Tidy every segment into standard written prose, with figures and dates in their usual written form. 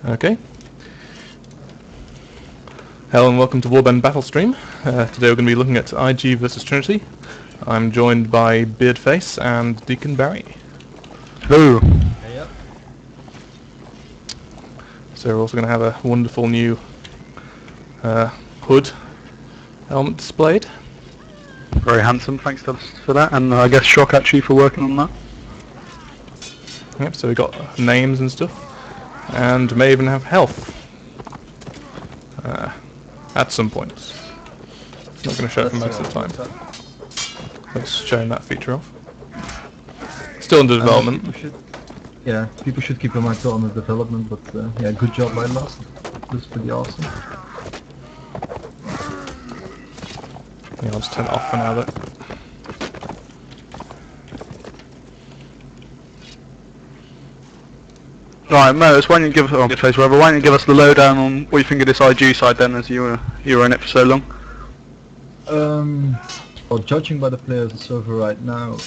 Okay. Hello and welcome to Warband Battle Stream. Today we're going to be looking at IG versus Trinity. I'm joined by Beardface and Deacon Barry. Hello. Yep. So we're also going to have a wonderful new hood helmet displayed. Very handsome, thanks for that, and I guess Shock actually for working on that. Yep, so we've got names and stuff. And may even have health. At some points. Not going to show it for most of the time. Let's showing that feature off. Still under development. People should keep in mind still under development, but yeah, good job by Last. Looks pretty awesome. Yeah, I'll just turn it off for now though. Right, Mose, why don't you give why don't you give us the lowdown on what you think of this IG side then, as you were in it for so long? Well, judging by the players on the server right now,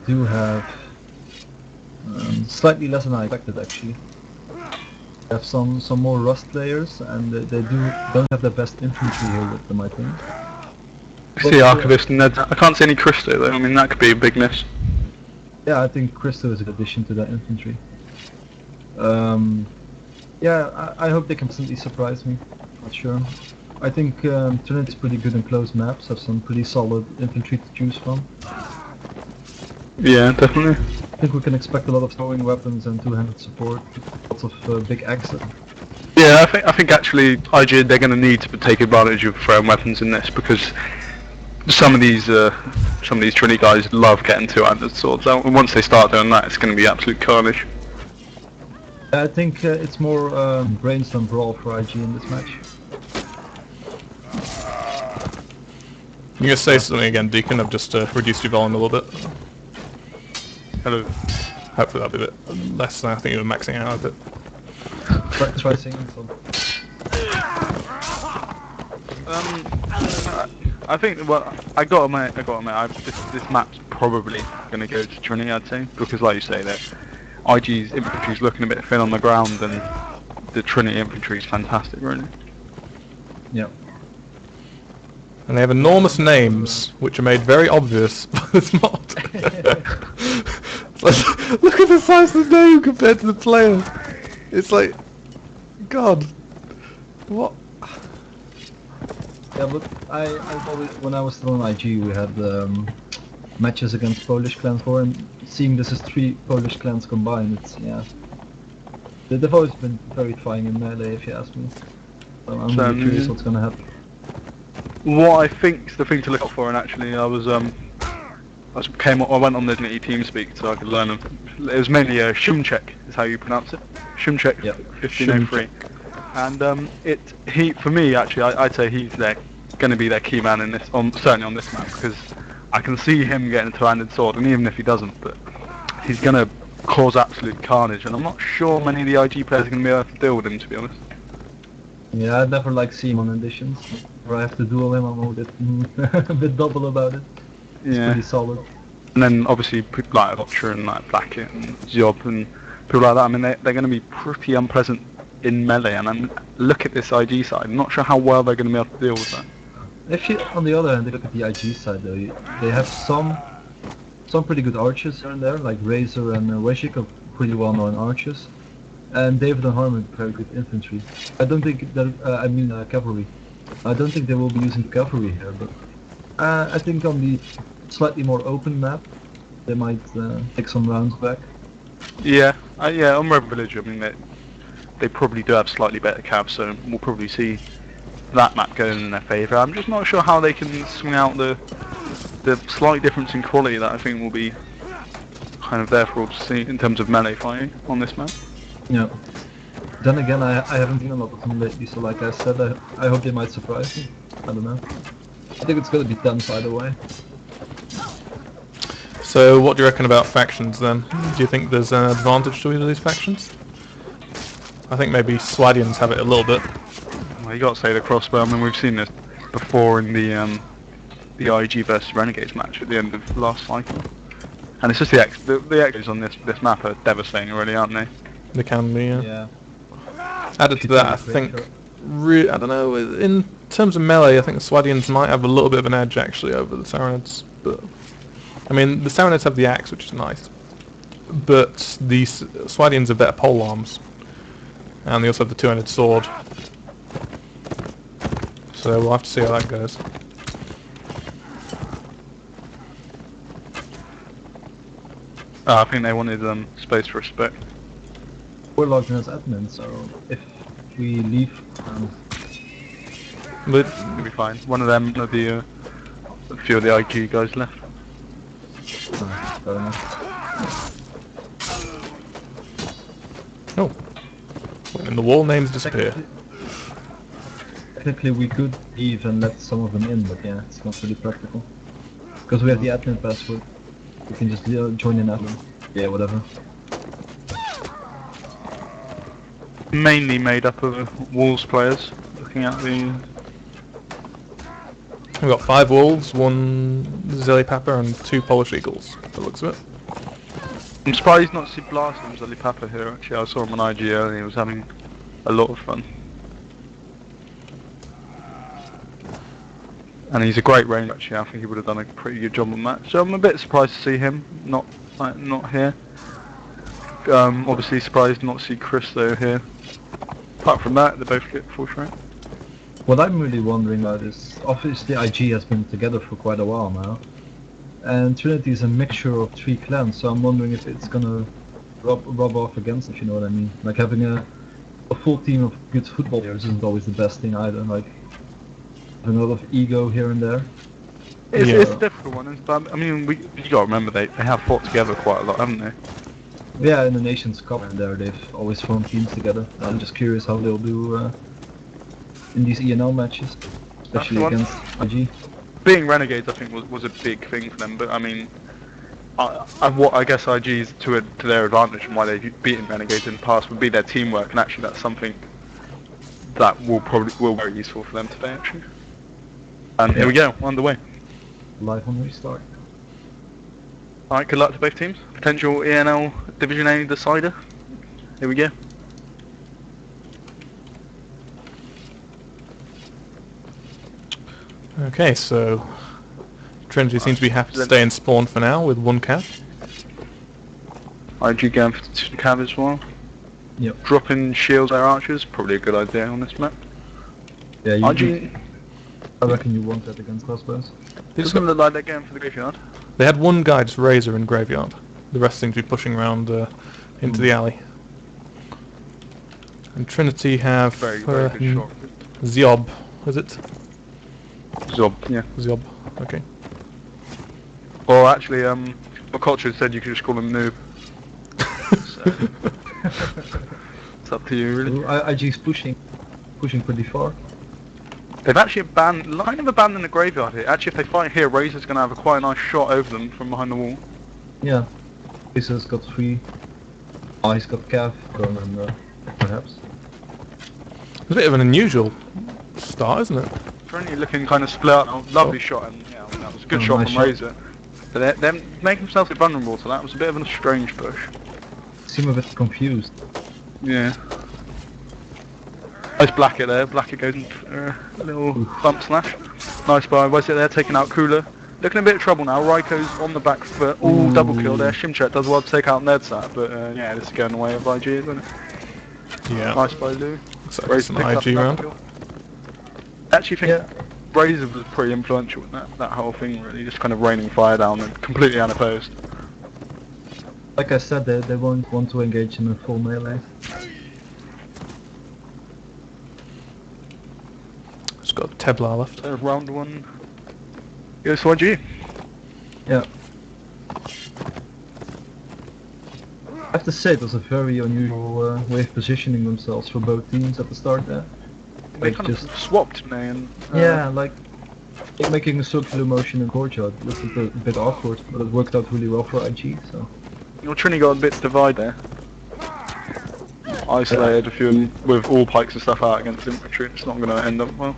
do have slightly less than I expected actually. They have some more Rust players, and they don't have the best infantry here with them, I think. See Archivist and Ned. I can't see any Christo though. I mean, that could be a big miss. Yeah, I think Christo is an addition to that infantry. Yeah, I hope they can completely surprise me. Not sure. I think Trinity's pretty good in closed maps, have some pretty solid infantry to choose from. Yeah, definitely. I think we can expect a lot of throwing weapons and two-handed support, lots of big axes. Yeah, I think actually IG they're going to need to take advantage of throwing weapons in this, because some of these Trinity guys love getting two-handed swords out, and once they start doing that, it's going to be absolute carnage. I think it's more brains than brawl for IG in this match. You gonna say something again, Deacon? I've just reduced your volume a little bit. Hello. Hopefully that'll be a bit less than I think you were maxing out a bit. Try singing some. I think, well, I gotta admit, this map's probably gonna go to Trinity, I'd say, because like you say, that IG's infantry's looking a bit thin on the ground, and the Trinity infantry's fantastic, really. Yeah. And they have enormous names, which are made very obvious by this mod. Look at the size of the name compared to the player. It's like, God, what? Yeah, but I always, when I was still on IG, we had matches against Polish clans for, and seeing this as 3 Polish clans combined, it's, yeah. They've always been very trying in melee, if you ask me. So I'm really curious what's gonna happen. What I think's the thing to look out for, and actually I went on the Trinity TeamSpeak so I could learn them. It was mainly Shumchek is how you pronounce it. Shumchek, Yep. 1503. And for me actually, I'd say he's going to be their key man in this, certainly on this map, because I can see him getting a two-handed sword, and even if he doesn't, but he's going to cause absolute carnage, and I'm not sure many of the IG players are going to be able to deal with him, to be honest. Yeah, I'd never like see him on additions. Where I have to duel him, I'm a bit double about it. It's pretty solid. And then obviously people like Vulture and like Blackett and Ziob and people like that, I mean they're going to be pretty unpleasant in melee, and then look at this IG side, I'm not sure how well they're going to be able to deal with that. If you, on the other hand, look at the IG side though, they have some pretty good archers here and there, like Razor and Weshik are pretty well known archers. And David and Harmon very good infantry. I don't think that, cavalry. I don't think they will be using cavalry here, but I think on the slightly more open map, they might take some rounds back. Yeah, on Red Village, I mean they probably do have slightly better cabs, so we'll probably see that map going in their favour. I'm just not sure how they can swing out the slight difference in quality that I think will be kind of there for all to see in terms of melee fighting on this map. Yeah. Then again, I haven't seen a lot of them lately, so like I said, I hope they might surprise me. I don't know. I think it's gonna be tense either way. So what do you reckon about factions then? Do you think there's an advantage to either of these factions? I think maybe Swadians have it a little bit. Well, you got to say the crossbow. I mean, we've seen this before in the IG versus Renegades match at the end of the last cycle, and it's just the X's on this map are devastating, really, aren't they? They can be, yeah. Yeah. Added to that, I think, I don't know, in terms of melee, I think the Swadians might have a little bit of an edge actually over the Saronids, but I mean, the Saronids have the axe, which is nice, but the Swadians have better pole arms, and they also have the two-handed sword, so we'll have to see how that goes. I think they wanted space for respect. We're logged in as admin, so if we leave, But It'll be fine. One of them, a few of the IG guys left. fair enough. oh, when the wall names disappear. Technically, we could leave and let some of them in, but yeah, it's not really practical. Because we have the admin password, we can just join in admin. Yeah, whatever. Mainly made up of Wolves players. Looking at the... We've got 5 wolves, 1 Zelly Papa, and 2 Polish eagles. By the looks of it. I'm surprised not to see Blast and Zelly Papa here. Actually, I saw him on IG earlier. He was having a lot of fun. And he's a great range. Actually, I think he would have done a pretty good job on that. So I'm a bit surprised to see him not here. Obviously surprised not to see Chris though here. Apart from that, they both get full rank. What I'm really wondering about is, obviously IG has been together for quite a while now, and Trinity is a mixture of 3 clans, so I'm wondering if it's gonna rub off against, if you know what I mean. Like having a full team of good football players isn't always the best thing either, like having a lot of ego here and there. It's a difficult one, but I mean, you gotta remember they have fought together quite a lot, haven't they? Yeah, in the Nations Cup and there they've always formed teams together. I'm just curious how they'll do in these ENL matches, especially against IG. Being Renegades, I think, was a big thing for them. But I mean, what I guess IG's to their advantage and why they've beaten Renegades in the past would be their teamwork, and actually that's something that will be very useful for them today, actually. And here we go, underway. Live on restart. Alright, good luck to both teams. Potential ENL Division A decider. Here we go. Okay, so Trinity seems to be happy to stay in spawn for now with 1 cav. IG going for the cav as well. Yep. Dropping shields their archers, probably a good idea on this map. Yeah, IG... I reckon you want that against crossbows. Doesn't look like they're going for the graveyard. They had 1 guy just Razor in graveyard. The rest seem to be pushing around into the alley. And Trinity have Very good shot. Ziob, is it? Zob, yeah. Ziob, okay. Or actually, McCulture said you could just call him Noob. So, it's up to you, really. IG's pushing pretty far. They've actually abandoned the graveyard here. Actually, if they fight here, Razor's going to have quite a nice shot over them from behind the wall. Yeah. Razor's got 3. He's got Cav, I don't remember, perhaps. It's a bit of an unusual start, isn't it? Trinity looking kind of split up. Oh, lovely shot, and yeah, that was a good shot nice from shot. Razor. But they're making themselves vulnerable to that. It was a bit of a strange push. Seem a bit confused. Yeah. Nice Blackett there. Blackett goes in a little bump slash. Nice by Wesley there, taking out Cooler. Looking in a bit of trouble now. Raiko's on the back foot. Ooh, double kill there. Shimchet does well to take out Nedsat, but yeah, this is going the way of IG, isn't it? Yeah. Nice by Lou. Looks like it's an IG round. I actually think Razor was pretty influential in that whole thing, really, just kind of raining fire down and completely unopposed. Like I said, they won't want to engage in a full melee. It's got Teblar left. There's round 1. Goes to IG. Yeah. I have to say, it was a very unusual way of positioning themselves for both teams at the start there. They Like kind just of swapped, didn't they? And, yeah, like making a circular motion in courtyard. Looked a bit awkward, but it worked out really well for IG. So Trini got a bit divided there. Isolated a few of them with all pikes and stuff out against infantry. It's not going to end up well.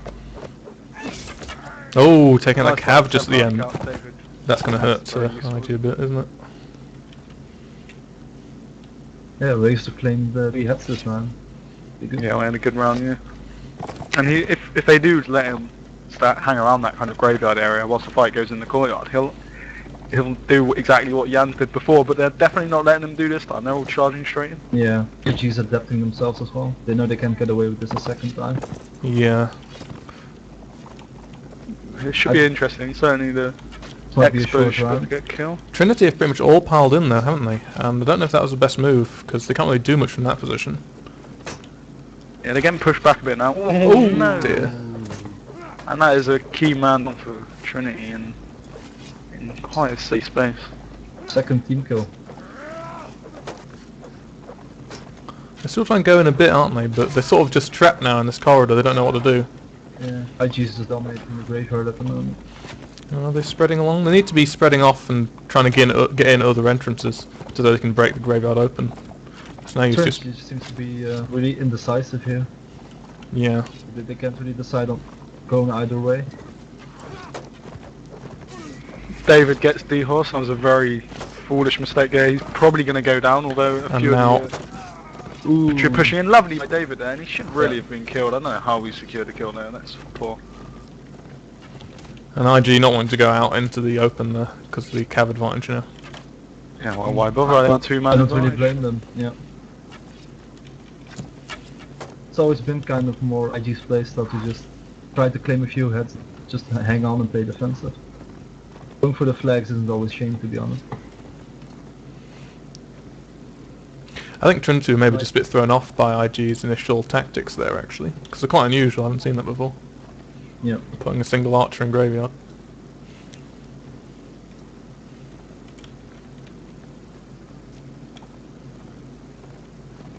Oh, taking that Nice cav just at the Teblar end. out, David. That's going to hurt Very useful. IG a bit, isn't it? yeah, Razor claimed that he had this man. Be good. Yeah, we had a good round, yeah. And if they do let him start hang around that kind of graveyard area whilst the fight goes in the courtyard, he'll do exactly what Jans did before, but they're definitely not letting him do this time. They're all charging straight in. Yeah, IG's adapting themselves as well. They know they can't get away with this a second time. Yeah. It should be interesting. Certainly the This might be a Expo short should round. get killed. Trinity have pretty much all piled in there, haven't they? And I don't know if that was the best move, because they can't really do much from that position. Yeah, they're getting pushed back a bit now. Oh, no. dear. And that is a key man for Trinity in quite a safe space. Second team kill. They're still trying to go in a bit, aren't they? But they're sort of just trapped now in this corridor. They don't know what to do. Yeah, IG's is dominating the graveyard at the moment. Are they spreading along? They need to be spreading off and trying to get in other entrances so that they can break the graveyard open. So now you've just... Trinity seems to be really indecisive here. Yeah. They can't really decide on going either way. David gets D-Horse. That was a very foolish mistake there. He's probably going to go down, although a And few now... of the pushing in. Lovely by David there, and he should really have been killed. I don't know how we secured the kill there. That's poor. And IG not wanting to go out into the open there because of the cav advantage, you know. Yeah, well, why bother? I had two man I don't really advantage. blame them, yeah. It's always been kind of more IG's playstyle to just try to claim a few heads, just hang on and play defensive. Going for the flags isn't always shame, to be honest. I think Trinity were maybe just a bit thrown off by IG's initial tactics there, actually. Because they're quite unusual, I haven't seen that before. Yeah. Putting a single archer in graveyard.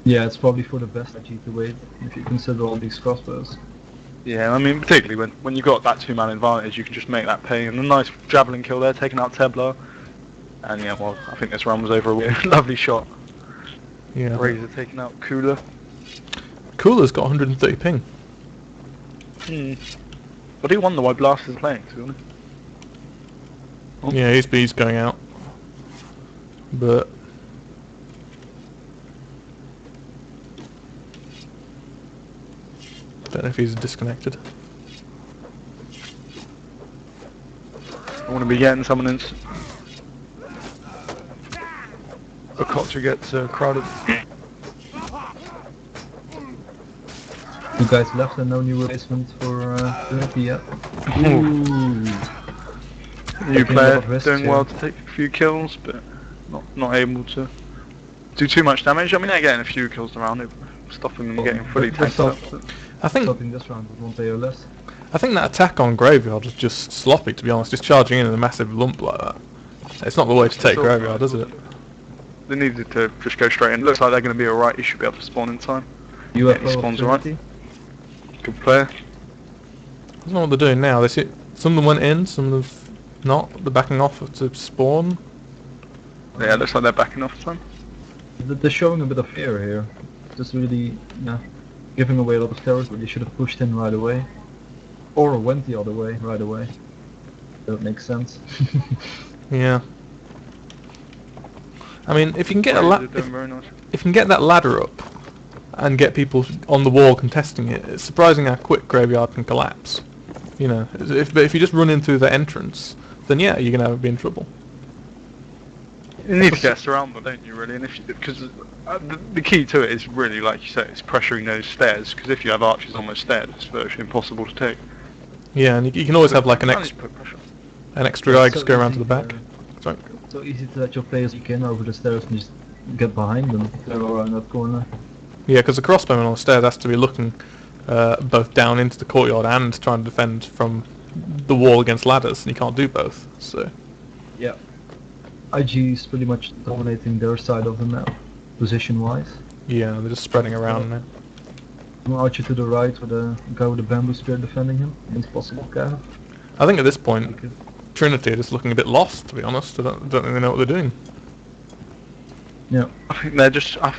Yeah, it's probably for the best IG to wait, if you consider all these crossbows. Yeah, I mean, particularly when you've got that two-man advantage, you can just make that pay. And a nice javelin kill there, taking out Teblar. And yeah, well, I think this round was over. Lovely shot. Yeah. Razor taking out Cooler. Cooler's got 130 ping. I do wonder why Blast is playing, to be honest. Oh. Yeah, he's going out. But... don't know if he's disconnected. I want to be getting someone in. A culture gets crowded. You guys left and no new replacement for Trinity yet? New Taking a lot player of risks doing here. well to take a few kills, but not able to do too much damage. I mean, they're getting a few kills around it, stopping them getting fully They're tanked up. I think stopping this round with 1 player less. I think that attack on graveyard was just sloppy, to be honest. Just charging in a massive lump like that. It's not the way to take graveyard, is it? They needed to just go straight in. Looks like they're going to be alright. You should be able to spawn in time. UFO he spawns alright. Trinity. Good player. I don't know what they're doing now. Some of them went in, some of them not. They're backing off to spawn. Yeah, looks like they're backing off time. They're showing a bit of fear here. Just really, giving away a lot of territory. They should have pushed in right away. Or went the other way right away. That makes sense. Yeah. I mean, if you can get They're doing very nice. if you can get that ladder up and get people on the wall contesting it, it's surprising how quick graveyard can collapse. You know, but if you just run in through the entrance, then yeah, you're gonna be in trouble. You need to get around them, don't you, really? And because the key to it is really, like you say, it's pressuring those stairs. Because if you have archers on those stairs, it's virtually impossible to take. Yeah, and you can always have like an Manage to put pressure. extra guy just go around to the back. Sorry. So easy to let your players peek in over the stairs and just get behind them. They're all around that corner. Yeah, because the crossbowman on the stairs has to be looking both down into the courtyard and trying to defend from the wall against ladders, and you can't do both. So Yeah. IG is pretty much dominating their side of the map, position-wise. yeah, they're just spreading around now. One archer to the right with a guy with a bamboo spear defending him against possible cav. I think at this point, Trinity are just looking a bit lost, to be honest. I don't really know what they're doing. Yeah. I think they're just. I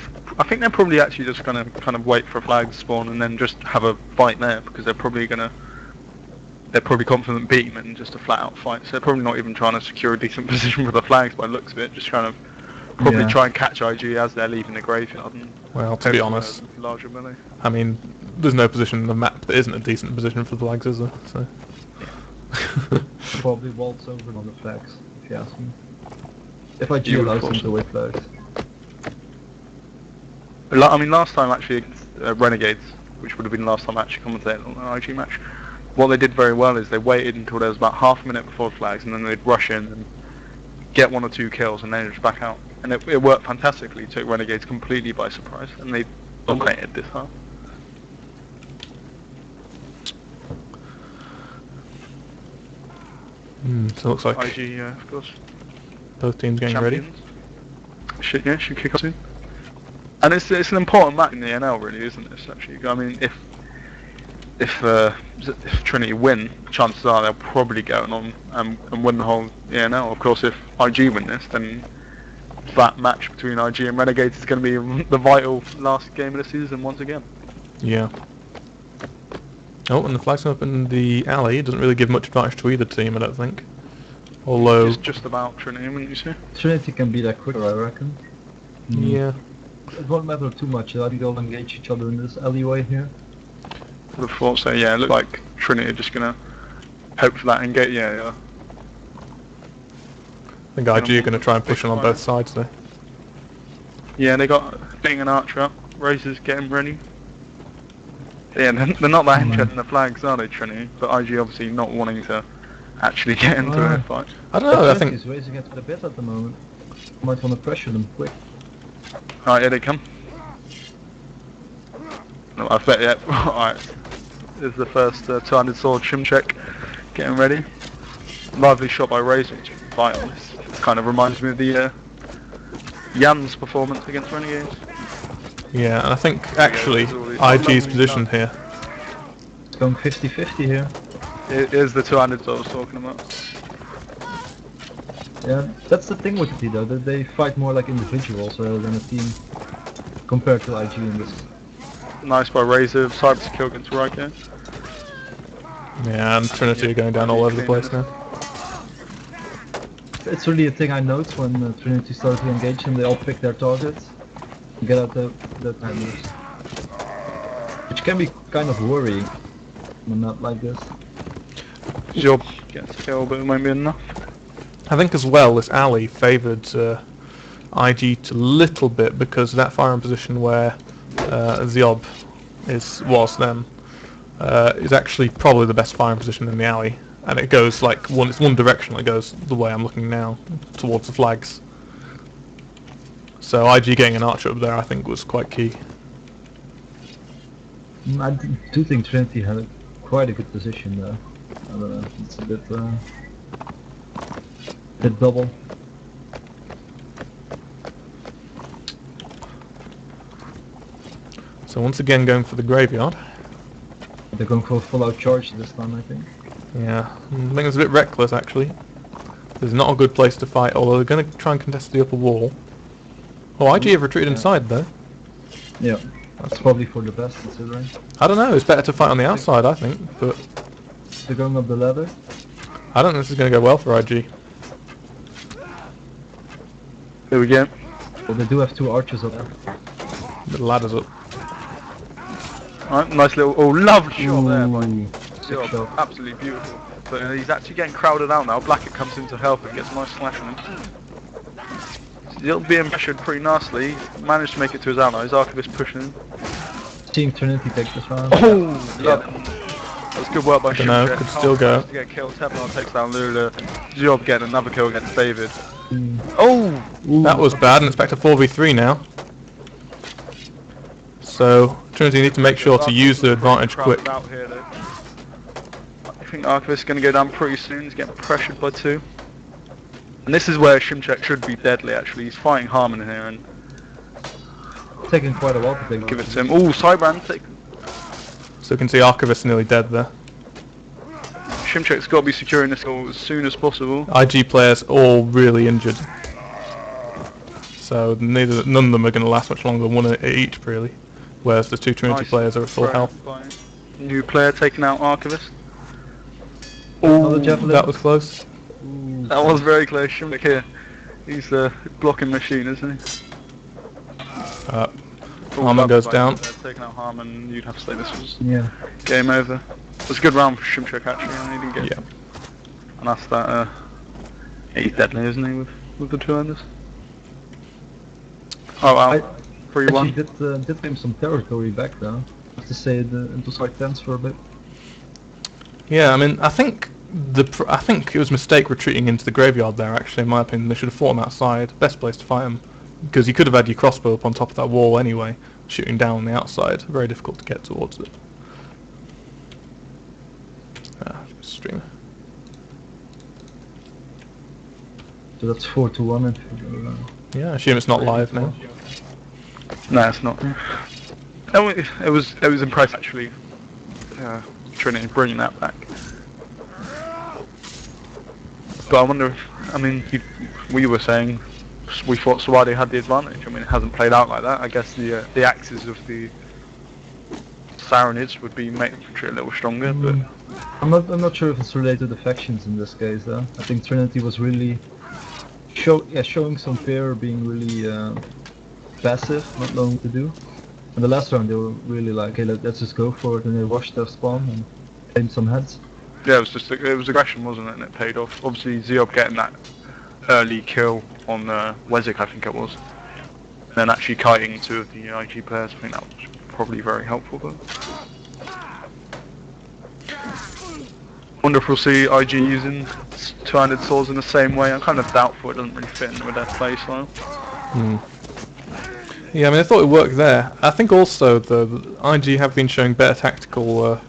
think they're probably actually just gonna kind of wait for a flag to spawn and then just have a fight there because they're probably confident beating it and just a flat out fight. So they're probably not even trying to secure a decent position for the flags by the looks of it. Just trying to probably Yeah. try and catch IG as they're leaving the graveyard and Well, to be Hopefully honest, a larger melee. I mean, there's no position in the map that isn't a decent position for the flags, is there? So. Probably waltz over on the flags, if you ask me. If IG You would allows have them thought to wait flags. I mean, last time actually against Renegades, which would have been the last time I actually commentated on an IG match, what they did very well is they waited until there was about half a minute before flags, and then they'd rush in and get 1 or 2 kills, and then just back out. And it worked fantastically. It took Renegades completely by surprise, and they dominated this half. So it looks like IG, of course, both teams getting ready. champions. Should kick off soon. And it's an important match in the ENL, really, isn't it? Actually, I mean, if Trinity win, chances are they'll probably go on and win the whole ENL. Of course, if IG win this, then that match between IG and Renegades is going to be the vital last game of the season once again. Yeah. Oh, and the flag's up in the alley. It doesn't really give much advantage to either team, I don't think. Although... It's just about Trinity, wouldn't you say? Trinity can be that quicker, I reckon. Yeah. It won't matter too much. I think they'll engage each other in this alleyway here. I would have thought so. Yeah, it looked like Trinity are just going to hope for that engage. Yeah. I think IG are going to try and push on both sides there. Yeah, they got being an archer up. Razor's getting ready. Yeah, they're not that interested in the flags, are they, Trinity? But IG obviously not wanting to actually get into a fight. I don't know, I think... He's raising it a bit at the moment. Might want to pressure them quick. Alright, here they come. No, I bet, yeah. Alright. There's the first 200 sword Shimcheck getting ready. Lively shot by Razor, which is vital. This kind of reminds me of the Jan's performance against Renegades. Yeah, and I think actually IG's positioned here. It's going 50-50 here. Here's the 200 I was talking about. Yeah, that's the thing with it though, that they fight more like individuals rather than a team compared to IG in this. Nice by Razor, cyber kill against Riker. Yeah, and Trinity are going down all over the place now. It's really a thing I noticed when Trinity started to engage and they all pick their targets. Get out the timers. Which can be kind of worrying when not like this. Job gets a kill, but it won't be enough. I think as well this alley favoured IG a little bit because that firing position where Ziob is actually probably the best firing position in the alley, and it goes like it's one direction. It goes the way I'm looking now towards the flags. So IG getting an archer up there, I think, was quite key. I do think Trinity had quite a good position there. I don't know, it's a bit double. So once again going for the graveyard. They're going for a full-out charge this time, I think. Yeah, I think it's a bit reckless actually. There's not a good place to fight, although they're going to try and contest the upper wall. Oh, IG have retreated inside though. Yeah, that's probably for the best considering. I don't know, it's better to fight on the outside I think, but They're going up the ladder. I don't think this is going to go well for IG. Here we go. Well, they do have 2 archers up there. The ladder's up. Alright, nice little, lovely shot there by Ooh, Ziob. shot. Absolutely beautiful. But he's actually getting crowded out now. Blackett comes in to help and gets a nice slash on him. He'll be pressured pretty nicely. He's managed to make it to his allies. Archivist pushing him. Seeing Trinity take this round. Oh, yeah. That was good work by Dunno, Shimcheck. could still go. To get killed. Teflon takes down Lula. Ziob getting another kill against David. Mm. Oh! Ooh. That was bad, and it's back to 4v3 now. So Trinity need to make sure to use the advantage quick. Out here, though. I think Archivist is going to go down pretty soon. He's getting pressured by 2. And this is where Shimcheck should be deadly, actually. He's fighting Harmon here and Taking quite a while to take. give it to him. Oh, Cybrand take. So you can see Archivist nearly dead there. Shimcheck's got to be securing this goal as soon as possible. IG players all really injured. So none of them are going to last much longer than 1 at each really. Whereas the 2 Trinity Nice players are at full throw health. by New player taking out Archivist. Another javelin. That was close. Ooh. That was very close. Shimcheck here. He's a blocking machine, isn't he? all Harmon up, goes like, down. Taking out Harmon, you'd have to say this was Yeah. game over. It was a good round for Shimshak actually, and he didn't get. Yeah. And that's that. He's deadly, isn't he, with the two-handers? Oh wow, I 3-1. actually did claim some territory back though. I have to say it was quite tense for a bit. Yeah, I mean, I think it was a mistake retreating into the graveyard there. Actually, in my opinion, they should have fought him outside. Best place to fight him, because you could have had your crossbow up on top of that wall anyway, shooting down on the outside. Very difficult to get towards it. Streamer. So that's 4-1 Yeah, I assume it's not live now. No, it's not. Oh, it was impressive actually. Trinity bringing that back. But I wonder if, I mean, we were saying we thought Swadi had the advantage. I mean, it hasn't played out like that. I guess the axes of the Saronids would be make infantry a little stronger, but I'm not sure if it's related to the factions in this case though. I think Trinity was really showing some fear, being really passive, not knowing what to do. In the last round they were really like, okay, let's just go for it, and they rushed their spawn and aimed some heads. yeah, it was aggression, wasn't it? And it paid off. Obviously, Ziob getting that early kill on Wezik, I think it was, and then actually kiting two of the IG players. I think that was probably very helpful. But wonder if we'll see IG using two-handed swords in the same way. I'm kind of doubtful. It doesn't really fit in with their play style. Yeah, I mean, I thought it worked there. I think also the IG have been showing better tactical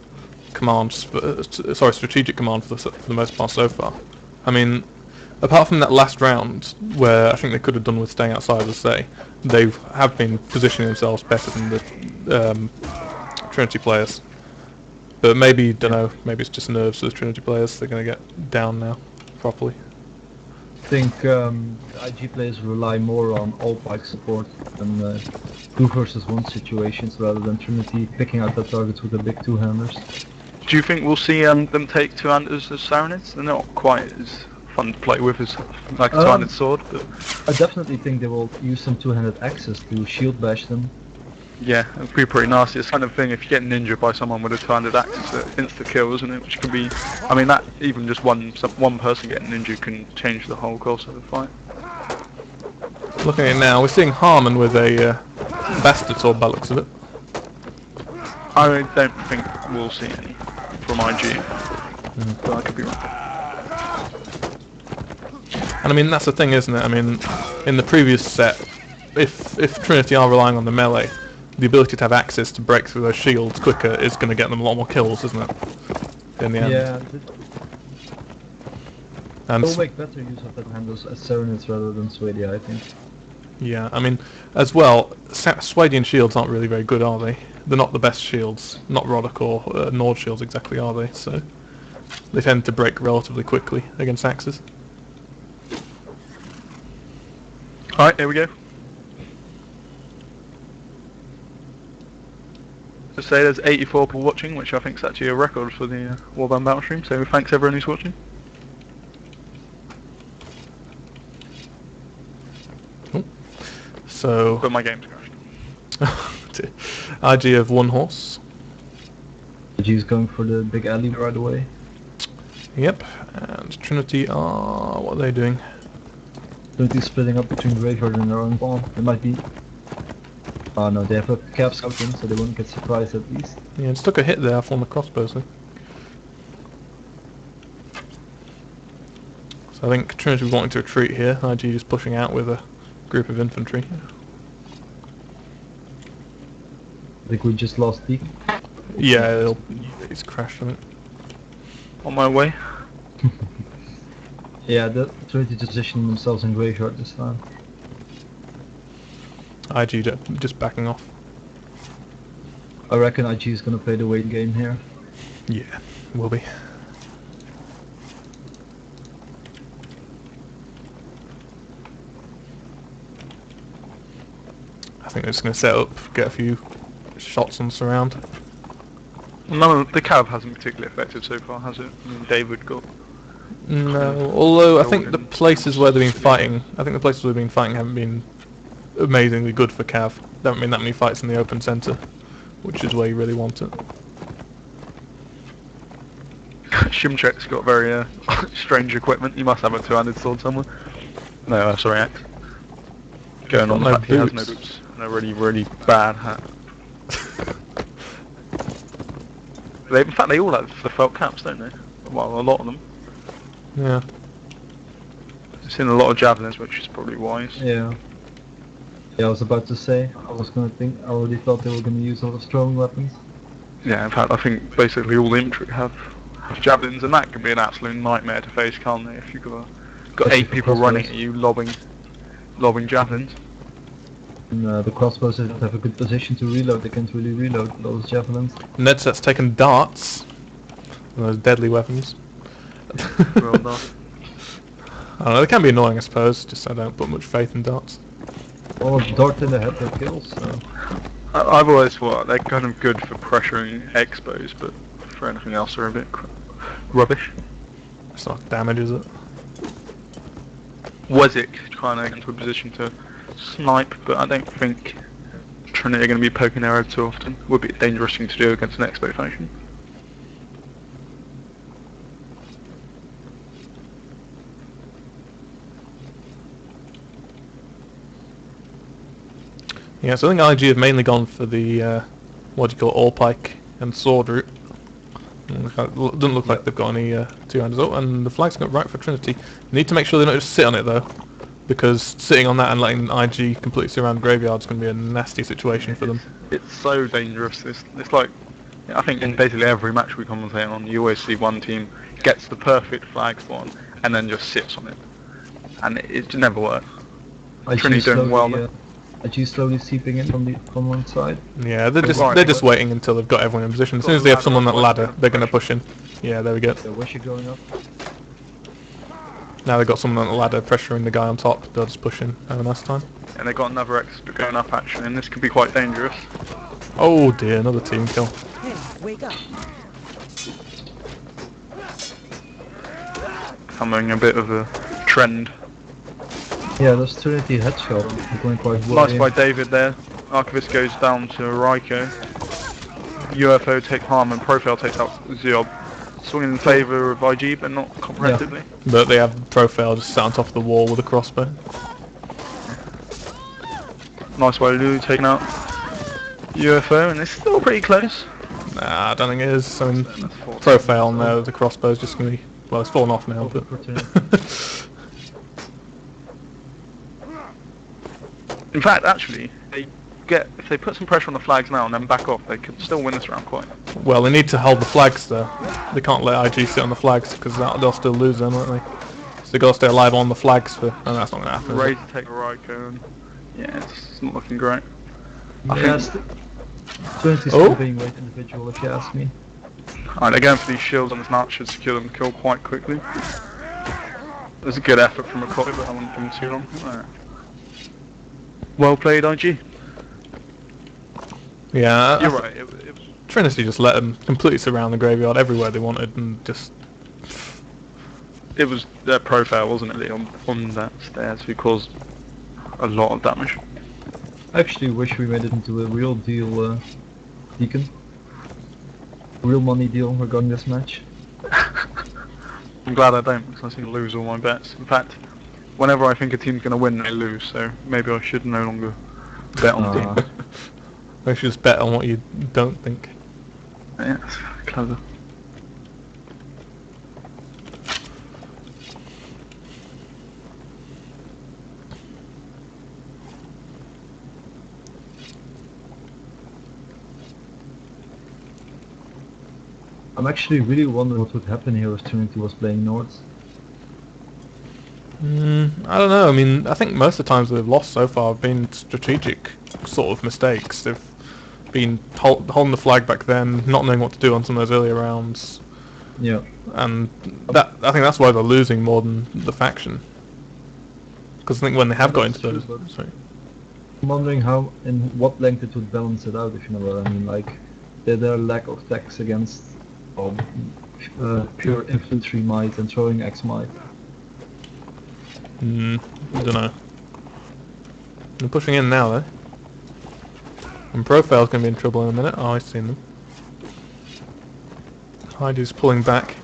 commands, strategic command for the most part so far. I mean, apart from that last round, where I think they could have done with staying outside, as say, they have been positioning themselves better than the Trinity players. But maybe, don't know, maybe it's just nerves of the Trinity players. They're going to get down now, properly. I think IG players rely more on all-pike support than 2 versus 1 situations rather than Trinity picking out the targets with the big two-handers. Do you think we'll see them take two-handers as Saronids? They're not quite as fun to play with as like a two-handed sword, but I definitely think they will use some two-handed axes to shield bash them. yeah, it'd be pretty nasty. It's kind of thing if you get ninja by someone with a two-handed axe, it's an insta-kill, isn't it? Which can be, I mean, that even just one person getting ninja can change the whole course of the fight. Looking at it now, we're seeing Harmon with a bastard sword by the looks of it. I don't think we'll see any from IG, but I could be wrong. And I mean, that's the thing, isn't it? I mean, in the previous set, if Trinity are relying on the melee, the ability to have access to break through those shields quicker is going to get them a lot more kills, isn't it? In the end. Yeah, And they'll make better use of that handles as Saronids rather than Swadia, I think. yeah, I mean, as well, Swadian shields aren't really very good, are they? They're not the best shields, not Roddick or Nord shields exactly, are they? So they tend to break relatively quickly against axes. Alright, here we go. To say there's 84 people watching, which I think is actually a record for the Warband Battle stream, so thanks everyone who's watching. So But my game's crashed. IG of 1 horse. IG's going for the big alley right away. Yep, and Trinity are... what are they doing? Trinity's splitting up between Graveyard and their own bomb. They might be... oh no, they have a cap scouting, so they won't get surprised at least. Yeah, it's took a hit there from the crossbow, so I think Trinity was wanting to retreat here, IG just pushing out with a group of infantry. I think we just lost Deacon. Yeah, he's crashed, I think. On my way. Yeah, the Trinity positioning themselves in Graveyard this time. IG just backing off. I reckon IG is gonna play the weight game here. Yeah, will be. I think they're just going to set up, get a few shots on surround. No, the cav hasn't particularly affected so far, has it? I mean, David got... No, although I think the places where they've been fighting, haven't been amazingly good for Cav. There haven't been that many fights in the open centre, which is where you really want it. Shimchek's got very strange equipment. He must have a two-handed sword somewhere. No, sorry, axe. Going on the no fact he has no boots. boots and a really, really bad hat. In fact, they all have the felt caps, don't they? Well, a lot of them. Yeah. I've seen a lot of javelins, which is probably wise. Yeah. Yeah, I was about to say. I already thought they were gonna use a lot of strong weapons. Yeah, in fact, I think basically all the infantry have javelins, and that can be an absolute nightmare to face, can't they? If you've got Especially 8 for people running crossbows. at you, lobbing javelins. And the crossbows don't have a good position to reload. They can't really reload those javelins. Nedset's taken darts, those deadly weapons. Well done. I don't know, they can be annoying, I suppose, just I don't put much faith in darts. Oh, dart in the head that kills. So. I've always thought they're kind of good for pressuring expos, but for anything else they're a bit rubbish. It's not damage, is it? Wazik trying to get into a position to snipe, but I don't think Trinity are going to be poking their head too often. Would be a dangerous thing to do against an expo faction. Yeah, so I think IG have mainly gone for the, what do you call it, all pike and sword route. Doesn't look like they've got any two-handers. Oh, and the flag's got right for Trinity. Need to make sure they don't just sit on it though, because sitting on that and letting IG completely surround the graveyard is going to be a nasty situation for them. It's so dangerous. It's like, I think in basically every match we commentate on, you always see one team gets the perfect flag spawn and then just sits on it, and it just never works. Trinity doing well there. IG slowly seeping in from one side. Yeah, they're Right, just waiting until they've got everyone in position. As soon as they have someone on that ladder, they're going to push in. Yeah, there we go. So where's she going up? Now they've got someone on the ladder pressuring the guy on top. They'll just push in. Have a nice time. And they got another extra going up actually, and this could be quite dangerous. Oh dear, another team kill. Hey, wake up. Becoming a bit of a trend. Yeah, those Trinity headshot are going quite well. Nice by David there. Archivist goes down to Raiko. UFO takes harm and Profile takes out Ziob. Swinging in favour of IG, but not comprehensively. But they have Profile just sat on top of the wall with a crossbow. Nice by Lou taking out UFO, and it's still pretty close. Nah, I don't think it is. I mean, That's 14. Profile now with the crossbow's just going to be... Well, it's fallen off now, but... In fact, actually, if they put some pressure on the flags now and then back off, they could still win this round quite. Well, they need to hold the flags though. They can't let IG sit on the flags because they'll still lose them, won't they? So they've got to stay alive on the flags and that's not going to happen. Ready to take a Raiko, and yeah, it's not looking great. Yes, Trinity's still being weight individual if you ask me. Alright, they're going for these shields on this map, should secure them kill quite quickly. There's a good effort from McCoy, but I won't give him too long. Alright. Well played, IG. Yeah, You're right. Trinity just let them completely surround the graveyard everywhere they wanted and just... It was their Profile, wasn't it, on that stairs, who caused a lot of damage. I actually wish we made it into a real deal, Deacon. Real money deal regarding this match. I'm glad I don't, because I seem to lose all my bets. In fact, whenever I think a team's going to win, they lose, so maybe I should no longer bet on teams. They should just bet on what you don't think. Yeah, that's clever. I'm actually really wondering what would happen here if Trinity was playing Nords. I don't know. I mean, I think most of the times they've lost so far have been strategic sort of mistakes. They've been holding the flag back then, not knowing what to do on some of those earlier rounds. Yeah. And I think that's why they're losing more than the faction. Because I think when they have got into those... Sorry. I'm wondering how, in what length it would balance it out, if you know what I mean. Like, their lack of attacks against pure infantry might and throwing X might. I don't know. They're pushing in now though. And Profile's going to be in trouble in a minute. Oh, I've seen them. Heidi's pulling back.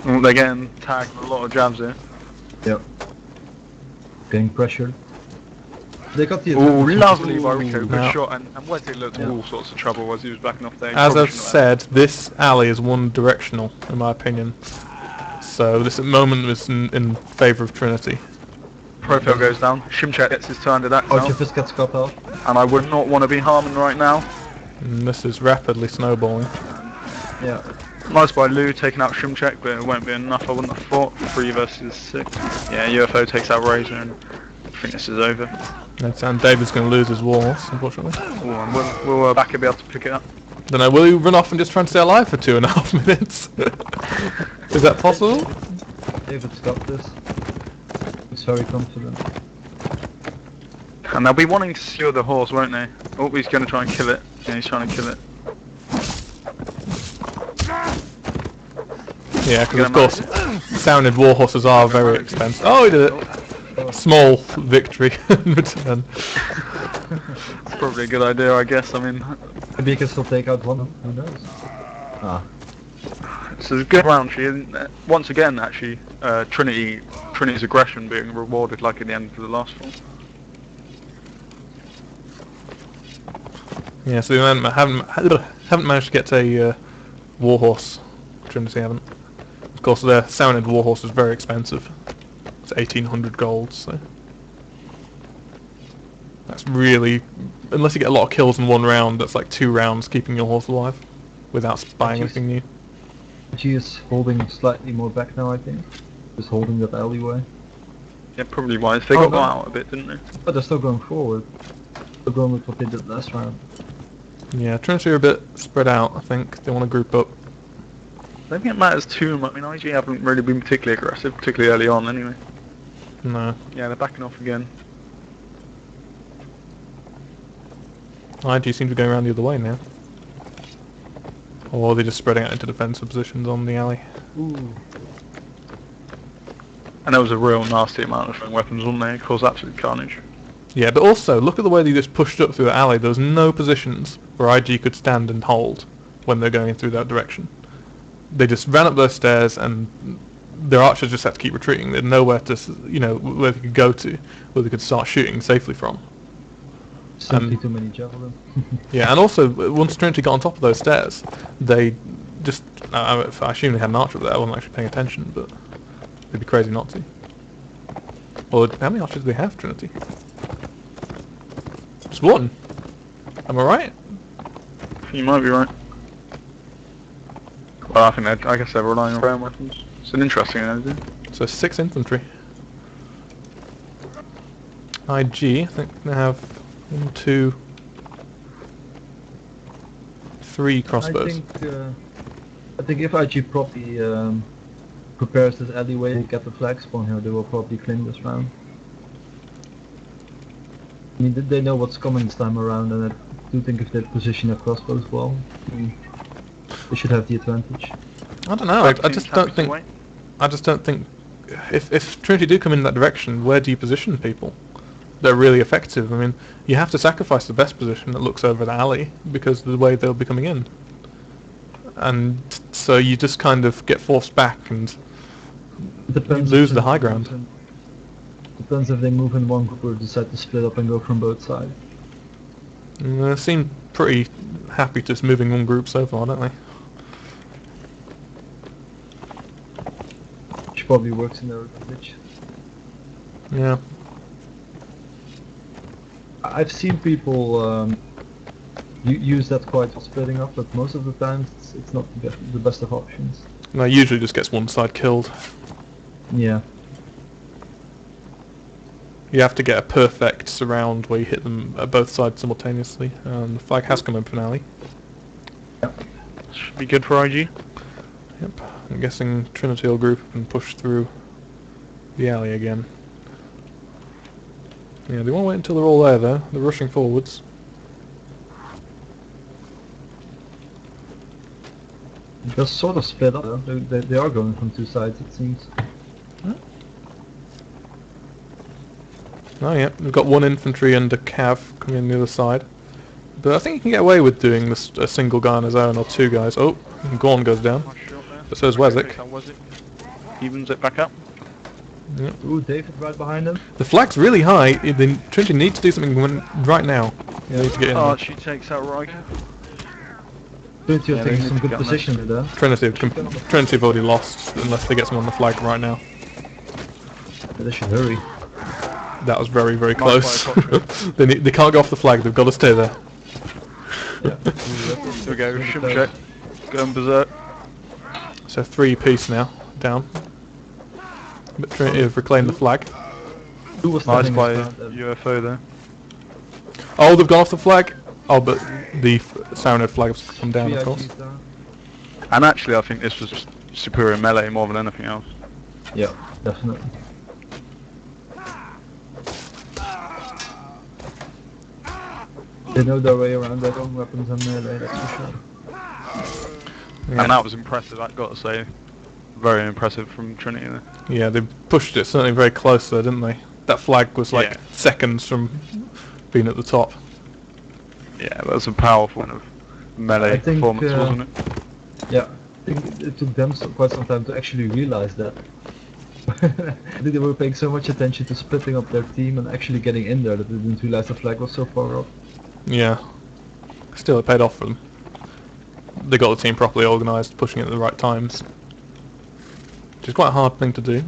Oh, they're getting tagged with a lot of jabs here. Yep. Getting pressured. They got the Oh, advantage. lovely by Rico. Good Now- shot. And Wednesday looked in all sorts of trouble as he was backing off there. He As probably I've shouldn't have. said, this alley is one directional, in my opinion. So this moment was in favour of Trinity. Profile goes down. Shimchak gets his turn to that now. Archivist gets cut off. And I would not want to be Harmon right now. And this is rapidly snowballing. Yeah. Nice by Lou taking out Shimchak, but it won't be enough. I wouldn't have thought. 3 versus 6. Yeah, UFO takes out Razor, and I think this is over. And David's going to lose his warhorse, unfortunately. Oh, and will Backer be able to pick it up? Don't know, will you run off and just try and stay alive for 2.5 minutes? Is that possible? David's got this. He's very confident. And they'll be wanting to secure the horse, won't they? Oh, he's going to try and kill it. Yeah, he's trying to kill it. Yeah, because of course, sounded warhorses are very expensive. Oh, he did it! Small victory in return. It's probably a good idea, I guess. I mean, Maybe he can still take out one. Who knows? Ah. it's a good round. Once again, actually, Trinity's aggression being rewarded like at the end of the last one. Yeah, so we haven't managed to get a warhorse. Trinity haven't. Of course, their Saranid warhorse is very expensive. It's 1,800 gold, so that's really, unless you get a lot of kills in one round, that's like 2 rounds keeping your horse alive without buying anything new. She is holding slightly more back now, I think. Just holding that alleyway. Yeah, probably wise. They Oh, got no. out a bit, didn't they? But they're still going forward. They're going with what they did last round. Yeah, Trinity are a bit spread out. I think they want to group up. I don't think it matters too much. I mean, IG haven't really been particularly aggressive, particularly early on, anyway. No, Yeah, they're backing off again. IG seem to be going around the other way now. Or are they just spreading out into defensive positions on the alley? Ooh. And there was a real nasty amount of throwing weapons on there. It caused absolute carnage. Yeah, but also, look at the way they just pushed up through the alley. There was no positions where IG could stand and hold when they're going through that direction. They just ran up those stairs and their archers just had to keep retreating. They had nowhere to, where they could go to, where they could start shooting safely from. Simply too many javelin. Yeah, and also, once Trinity got on top of those stairs, they just, I assume they had an archer there. I wasn't actually paying attention, but it'd be crazy not to. Well, how many archers do they have, Trinity? Just 1. Am I right? You might be right. Well, I guess they're relying on throwing weapons. It's an interesting idea. So 6 infantry. IG, I think they have 1, 2, 3 crossbows. I think if IG properly prepares this alleyway and get the flag spawn here, they will probably claim this round. I mean, they know what's coming this time around, and I do think if they position their crossbows well, they should have the advantage. I don't know. I just don't think. I just don't think. If Trinity do come in that direction, where do you position people? They're really effective. I mean, you have to sacrifice the best position that looks over the alley because of the way they'll be coming in, and so you just kind of get forced back and lose the high ground. Depends if they move in one group or decide to split up and go from both sides. And they seem pretty happy just moving one group so far, don't they? Which probably works in their advantage. Yeah. I've seen people use that quite while splitting up, but most of the time it's not the best of options. No, usually just gets one side killed. Yeah. You have to get a perfect surround where you hit them at both sides simultaneously. The flag has come in finale. Should be good for IG. Yep. I'm guessing Trinity will group up and push through the alley again. Yeah, they won't wait until they're all there though. They're rushing forwards. They're sort of split up though. They are going from 2 sides, it seems. Oh yeah, we've got one infantry and a cav coming in the other side. But I think you can get away with doing this a single guy on his own or two guys. Oh, Gorn goes down. Nice shot there. But so is Okay, Wezek. takes out Wezek. Evens it back up. Ooh, David right behind him. The flag's really high. The Trinity need to do something right now. They need to get in there. Archie takes out Riker. Trinity are Yeah, taking they some need to good get on position there. Trinity have already lost unless they get someone on the flag right now. They should hurry. That was very, very Nice close. by they can't go off the flag. They've got to stay there. Yeah. Here we go, ship check. Going berserk. So 3 piece now down. But Trinity have reclaimed the flag. Who was Nice standing by around, UFO there. Oh, they've gone off the flag. Oh, but the Saranid flag has come down, of course. IGs down. And actually I think this was just superior melee more than anything else. Yeah, definitely. They know their way around their own weapons and melee, that's for sure. Yeah. And that was impressive, I've got to say. Very impressive from Trinity there. Yeah, they pushed it certainly very close there, didn't they? That flag was like Yeah. seconds from being at the top. Yeah, that was a powerful kind of melee I think, performance, wasn't it? Yeah, I think it took them quite some time to actually realize that. I think they were paying so much attention to splitting up their team and actually getting in there that they didn't realize the flag was so far up. Yeah. Still, it paid off for them. They got the team properly organised, pushing it at the right times. Which is quite a hard thing to do.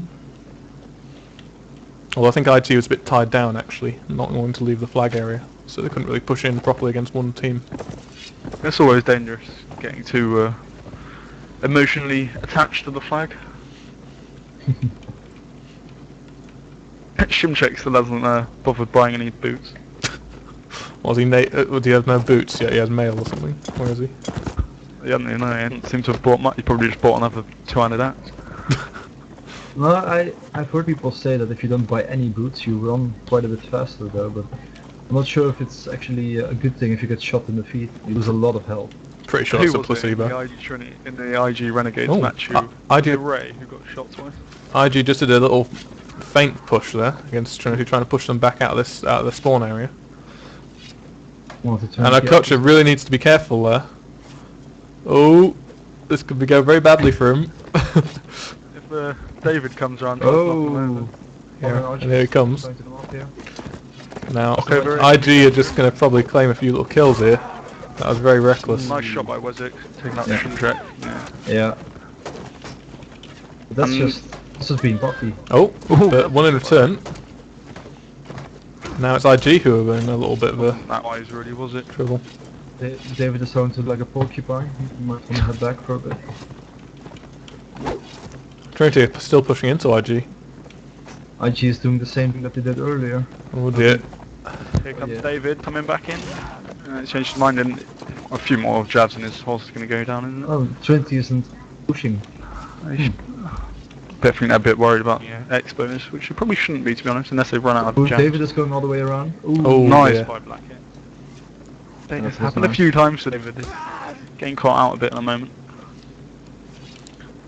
Although I think IG was a bit tied down actually, not wanting to leave the flag area, so they couldn't really push in properly against one team. It's always dangerous, getting too emotionally attached to the flag. Shimchek still hasn't bothered buying any boots. Was he would he have no boots yet? He has mail or something. Where is he? He hadn't seemed to have bought much. He probably just bought another 200 axe. No, I've heard people say that if you don't buy any boots, you run quite a bit faster though, but I'm not sure if it's actually a good thing if you get shot in the feet. You lose a lot of health. Pretty sure Who it's a was it in placebo. the IG Trinity, in the IG Renegades Oh, match? IG Ray, who got shot twice. IG just did a little feint push there against Trinity, trying to push them back out of the spawn area. One of the And our coach really needs to be careful there. Oh, this could go very badly for him. If David comes around, tries to knock him over. Yeah, and here he comes. Going to them up here. Now, Okay, very IG are just going to probably claim a few little kills here. That was very reckless. Nice shot by Wezek, taking out Yeah. the Shimchek. Yeah. Yeah. That's Um, this has been Bucky. Oh, but one in return. Now it's IG who are in a little bit of a That wise really, was it? trouble. David is going to like a porcupine. He might want to head back for a bit. Trinity are still pushing into IG. IG is doing the same thing that they did earlier. Oh dear. Here comes Yeah. David coming back in. He changed his mind and a few more jabs and his horse is going to go down, isn't it? Oh, Trinity isn't pushing. I think they're a bit worried about the X bonus, which they probably shouldn't be, to be honest, unless they've run out Oh, of jabs. David is going all the way around. Ooh. Oh, Nice dear. by Blackhead. That It's was happened a nice. few times to David. He's getting caught out a bit at the moment.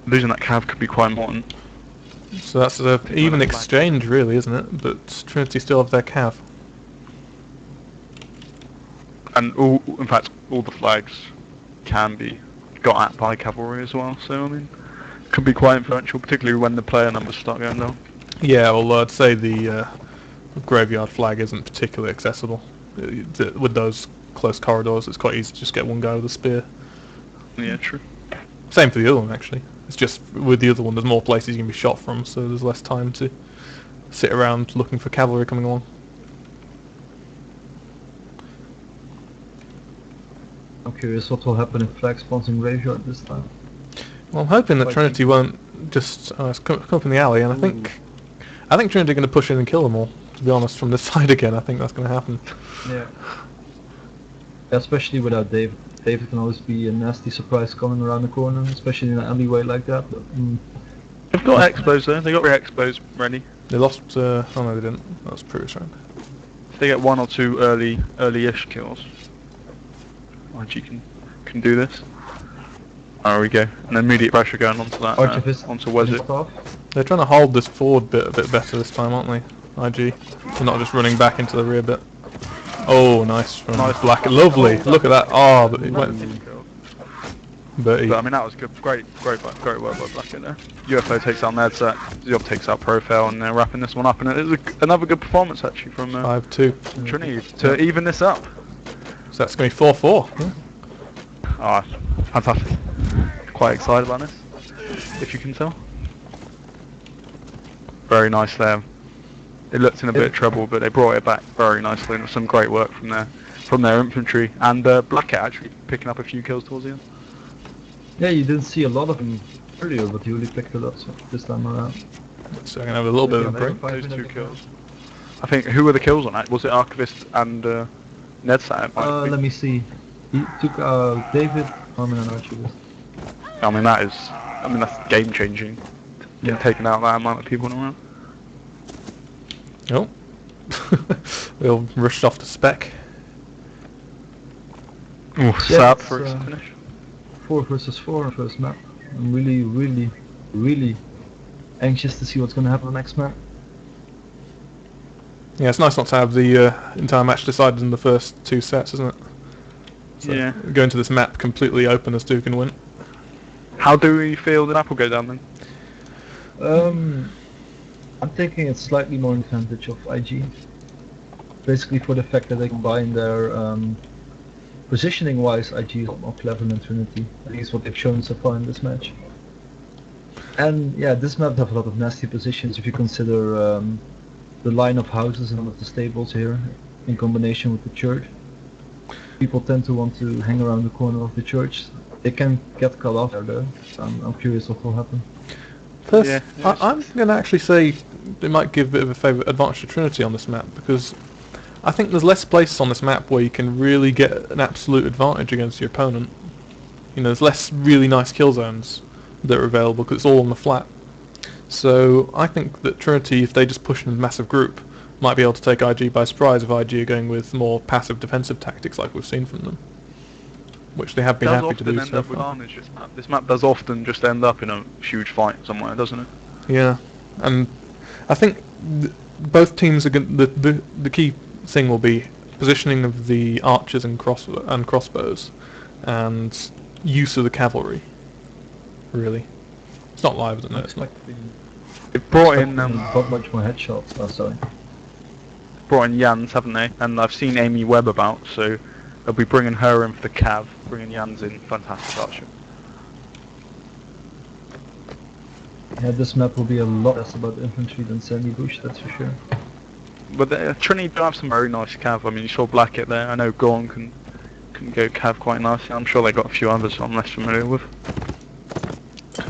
Losing that cav could be quite important. So that's an even exchange really, isn't it? But Trinity still have their cav. And in fact, all the flags can be got at by cavalry as well, so I mean, could be quite influential, particularly when the player numbers start going down. Yeah, although I'd say the graveyard flag isn't particularly accessible. With those close corridors, it's quite easy to just get one guy with a spear. Yeah, true. Same for the other one, actually. It's just with the other one, there's more places you can be shot from, so there's less time to sit around looking for cavalry coming along. I'm curious what will happen if flag spawns in graveyard this time. Well, I'm hoping that Quite Trinity won't just come up in the alley, and I think Trinity are going to push in and kill them all. To be honest, from this side again, I think that's going to happen. Yeah. Especially without David. David can always be a nasty surprise coming around the corner, especially in an alleyway like that. But, They've got expos though, they got their expos ready. They lost. Oh no, they didn't. That was previous round. If they get one or two early-ish kills, IG can do this. Oh, there we go. And immediate pressure going onto that, Archivist onto Wezek. off. They're trying to hold this forward bit a bit better this time, aren't they? IG. They're not just running back into the rear bit. Oh, nice from Nice. Black. Lovely. Look at that. Oh, but it went. But But I mean, that was good. Great work by Black in there. UFO takes out Nedset, Zob takes out Profile, and they're wrapping this one up. And it was another good performance actually from 5-2. Trinity to even this up. So that's going to be 4-4. Yeah. Ah, fantastic. Quite excited about this, if you can tell. Very nice there. They looked in a bit of trouble, but they brought it back very nicely, and some great work from their infantry. And Black Cat actually picking up a few kills towards the end. Yeah, you didn't see a lot of them earlier, but you really picked it up this time around. So I'm going to have a little bit of a break. Those 2 kills. I think, who were the kills on that? Was it Archivist and Nedsat? Let me see. He took David, Harmon, and Archivist. I mean, that's game changing. Yeah. Taking out that amount of people around. Oh. We all rushed off the spec. Sad it's, for its finish. 4 versus 4 on first map. I'm really anxious to see what's going to happen on the next map. Yeah, it's nice not to have the entire match decided in the first 2 sets, isn't it? So Yeah. Going to this map completely open as two can win. How do we feel the map will go down then? I'm taking it slightly more in advantage of IG. Basically for the fact that they combine their positioning wise, IG is a lot more clever than Trinity. At least what they've shown so far in this match. And yeah, this map have a lot of nasty positions if you consider the line of houses and one of the stables here in combination with the church. People tend to want to hang around the corner of the church. They can get cut off there though, so I'm curious what will happen. I'm going to actually say they might give a bit of a favour advantage to Trinity on this map, because I think there's less places on this map where you can really get an absolute advantage against your opponent. You know, there's less really nice kill zones that are available because it's all on the flat. So I think that Trinity, if they just push in a massive group, might be able to take IG by surprise if IG are going with more passive defensive tactics like we've seen from them, which they have been happy to do Does often end so up with far. Arnage, this map. This map does often just end up in a huge fight somewhere, doesn't it? Yeah, and I think both teams are the key thing will be positioning of the archers and crossbows, and use of the cavalry. Really, it's not live, isn't it? It's not. They've brought in Not much more headshots. Oh, sorry. brought in Jans, haven't they? And I've seen Amy Webb about, so they'll be bringing her in for the cav, bringing Jans in. Fantastic archer. Yeah, this map will be a lot less about infantry than Sandy Bush, that's for sure. But Trinity do have some very nice cav. I mean, you saw Blackett there. I know Gorn can go cav quite nicely. I'm sure they got a few others I'm less familiar with.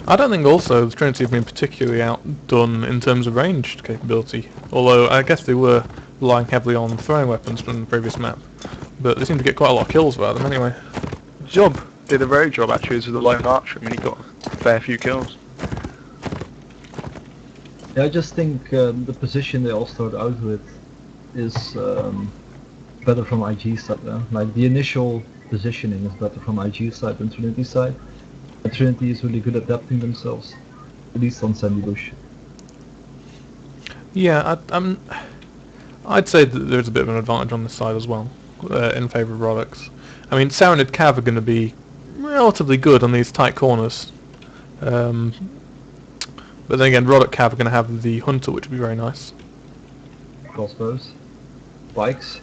I don't think also the Trinity have been particularly outdone in terms of ranged capability, although I guess they were relying heavily on throwing weapons from the previous map, but they seem to get quite a lot of kills by them anyway. Job did a very job actually as a lone archer. I mean, he got a fair few kills. Yeah, I just think the position they all start out with is better from IG side. Like the initial positioning is better from IG side than Trinity side. And Trinity is really good at adapting themselves, at least on Sandy Bush. Yeah, I'd say that there's a bit of an advantage on this side as well, in favour of Roddox. I mean, Saranid Cav are going to be relatively good on these tight corners. But then again, Roddock Cav are going to have the Hunter, which would be very nice. Crossbows, bikes.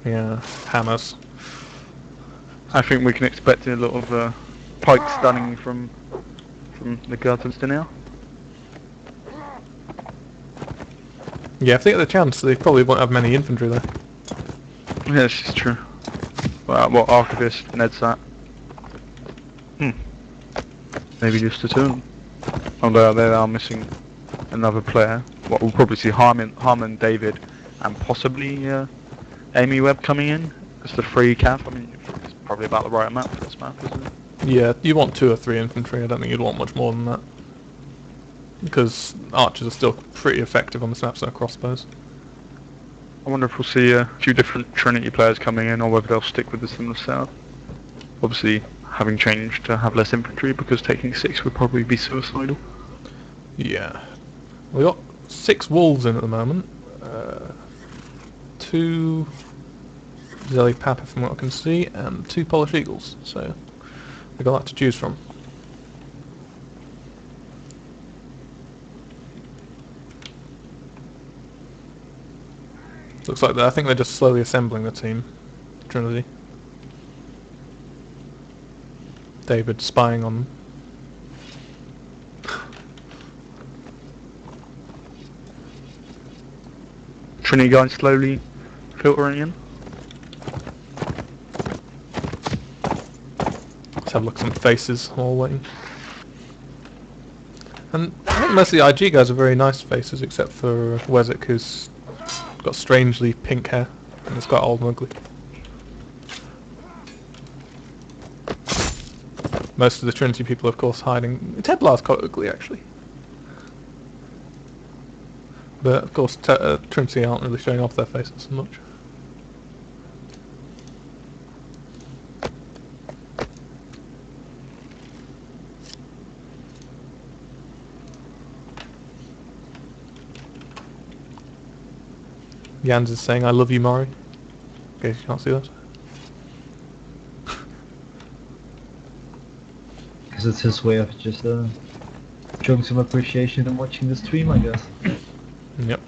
Yeah, hammers. I think we can expect a lot of pike stunning from the guards of Istiniar. Yeah, if they get the chance, they probably won't have many infantry there. Yeah, this is true. Well, what Archivist, Nedsat? Maybe just the two. Although they are missing another player. What we'll probably see Harmon, David, and possibly Amy Webb coming in as the free cav. I mean, it's probably about the right amount for this map, isn't it? Yeah, you want 2 or 3 infantry. I don't think you'd want much more than that, because archers are still pretty effective on this map, so crossbows. I wonder if we'll see a few different Trinity players coming in, or whether they'll stick with the similar setup. Obviously, having changed to have less infantry, because taking 6 would probably be suicidal. Yeah. We got 6 wolves in at the moment. 2 Zelly Papa from what I can see, and 2 Polish Eagles. So we've got a lot to choose from. Looks like I think they're just slowly assembling the team. Trinity. David spying on them. Trinity guys slowly filtering in. Let's have a look at some faces while waiting. And I think most of the IG guys are very nice faces, except for Wezik, who's got strangely pink hair and it's quite old and ugly. Most of the Trinity people, of course, hiding. Templar's quite ugly, actually. But, of course, Trinity aren't really showing off their faces so much. Jans is saying, "I love you, Mori." In case you can't see that. Because it's his way of just showing some appreciation and watching the stream, I guess. Yep.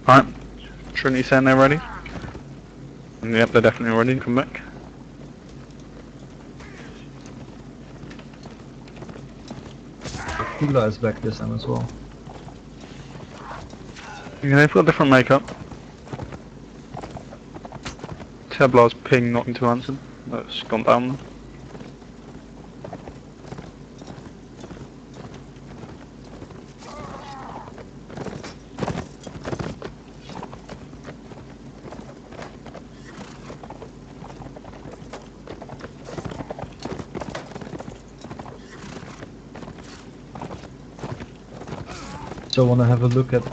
Alright, Trinity saying they're ready. And yep, they're definitely ready to come back. Kula is back this time as well. Yeah, they've got different makeup. Templar's ping not into answer. That's gone down. So want to have a look at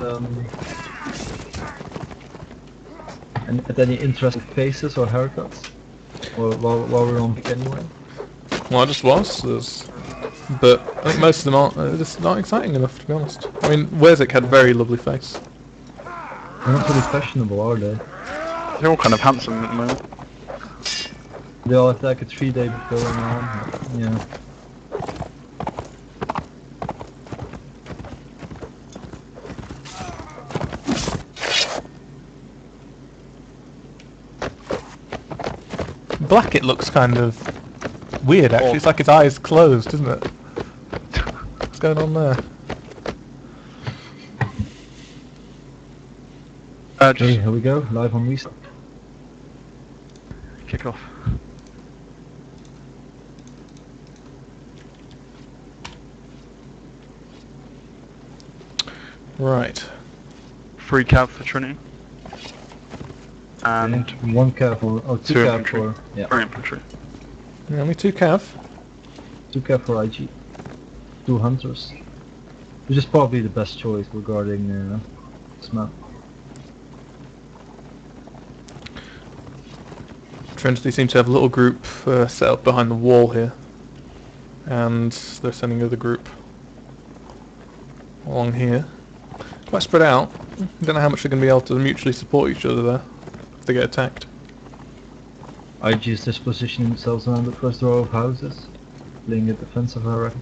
any interesting faces or haircuts? Or while we're on pick anyway? Well, I just was. But I think most of them aren't. Just not exciting enough, to be honest. I mean, Wezik had a very lovely face. They're not really fashionable, are they? They're all kind of handsome at the moment. They all have like a 3-day going on. Yeah. Blackett looks kind of weird, actually. It's like his eyes closed, isn't it? What's going on there? Okay, here we go, live on Restart. Kick off. Right. 3 cav for Trinity. And 1 cav or 2 2 cav infantry. for... Yeah, 3 infantry. Yeah, only 2 cav. 2 cav for IG. 2 hunters. Which is probably the best choice regarding this map. Trinity seem to have a little group set up behind the wall here. And they're sending the other group along here. Quite spread out. Don't know how much they're going to be able to mutually support each other there if they get attacked. IG is just positioning themselves around the first row of houses, playing a defensive, I reckon.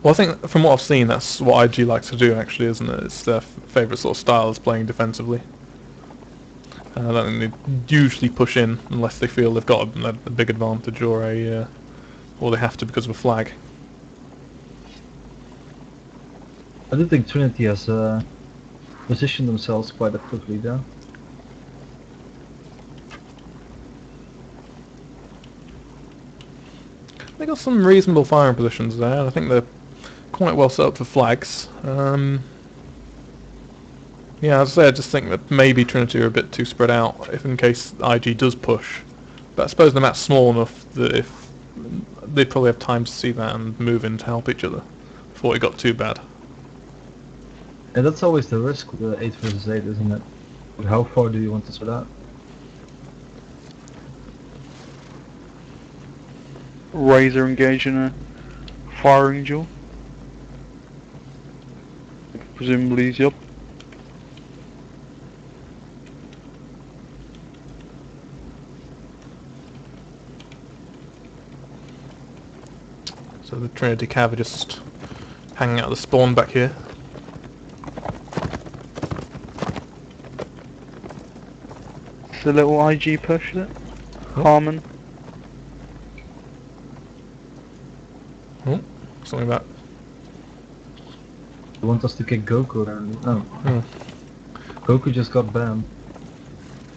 Well, I think from what I've seen, that's what IG likes to do, actually, isn't it? It's their favourite sort of style, is playing defensively. I don't think they usually push in unless they feel they've got a big advantage or or they have to because of a flag. I do think Trinity has positioned themselves quite actively there. They got some reasonable firing positions there, and I think they're quite well set up for flags. Yeah, as I say, I just think that maybe Trinity are a bit too spread out, if in case IG does push. But I suppose the map's small enough that if they'd probably have time to see that and move in to help each other before it got too bad. And that's always the risk with the 8 versus 8, isn't it? How far do you want to spread out? Razor engaging a firing duel. Presumably he's up. So the Trinity Cav are just hanging out of the spawn back here. It's a little IG push, is it? Harmon. Oh, something about. They want us to kick Goku apparently. No, Hmm. Goku just got banned.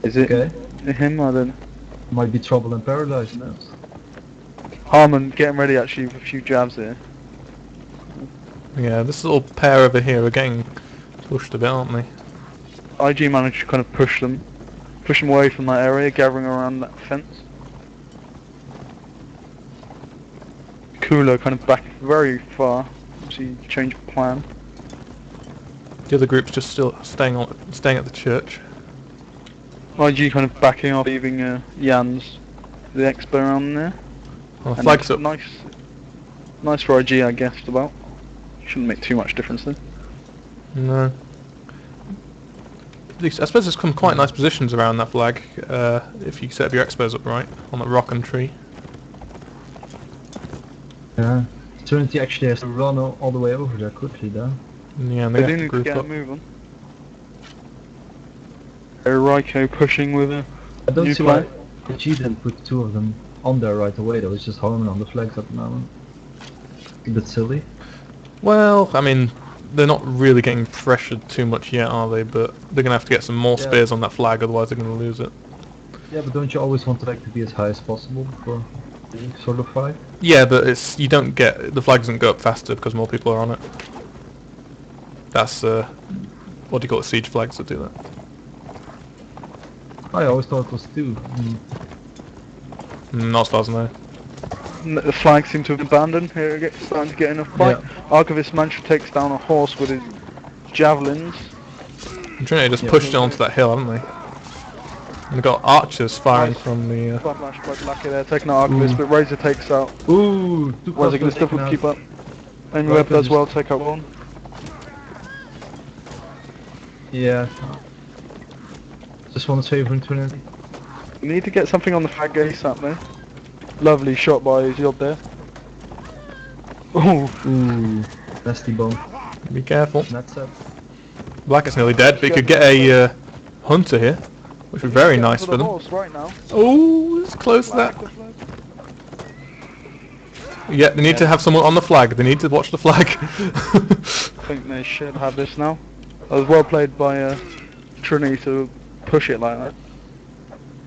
Is it Okay. him? I don't know. Might be trouble in paradise now. Harmon getting ready actually with a few jabs here. Yeah, this little pair over here are getting pushed a bit, aren't they? IG managed to kind of push them away from that area, gathering around that fence. Cooler kind of back very far. Obviously, change of plan. The other group's just still staying at the church. IG kind of backing off, leaving Jans, the expo around there. Oh, And flags up. Nice for IG, I guessed about. Shouldn't make too much difference then. No. I suppose there's some quite nice positions around that flag, if you set up your expos up right, on that rock and tree. Yeah. Trinity actually has to run all the way over there quickly though. Yeah, and They they do have to need to group get a up. move on. Ryko pushing with a I don't new see plan. why G didn't put two of them on there right away though. It's just Harmon on the flags at the moment. A bit silly. Well, I mean, they're not really getting pressured too much yet, are they? But they're going to have to get some more Yeah. spears on that flag, otherwise they're going to lose it. Yeah, but don't you always want the flag to be as high as possible before the sort of fight? Yeah, but the flag doesn't go up faster because more people are on it. That's what do you call it? Siege flags that do that. I always thought it was two. Not as far as I know. The flag seemed to have been abandoned. Here it gets starting to get enough fight. Archivist managed to take down a horse with his javelins. And Trinity just Yeah. pushed it onto that hill, haven't they? And they've got archers firing Nice. from the. Flash quite lucky there, taking out Archivist, but Razor takes out. Ooh, two Razor going to still taken out. keep up. Amy Right, Webb does just- well, take out one. Yeah. Just want to save him Trinity. We need to get something on the flag ASAP there. Lovely shot by Ziob there. Ooh, Ooh, nasty bomb. Be careful. That's it. Black is nearly dead, but you could get a hunter here, which would be very nice for for the them. horse right now. Oh, it's close to that. Flag, the flag. Yeah, they need to have someone on the flag. They need to watch the flag. I think they should have this now. That was well played by Trinity to push it like that.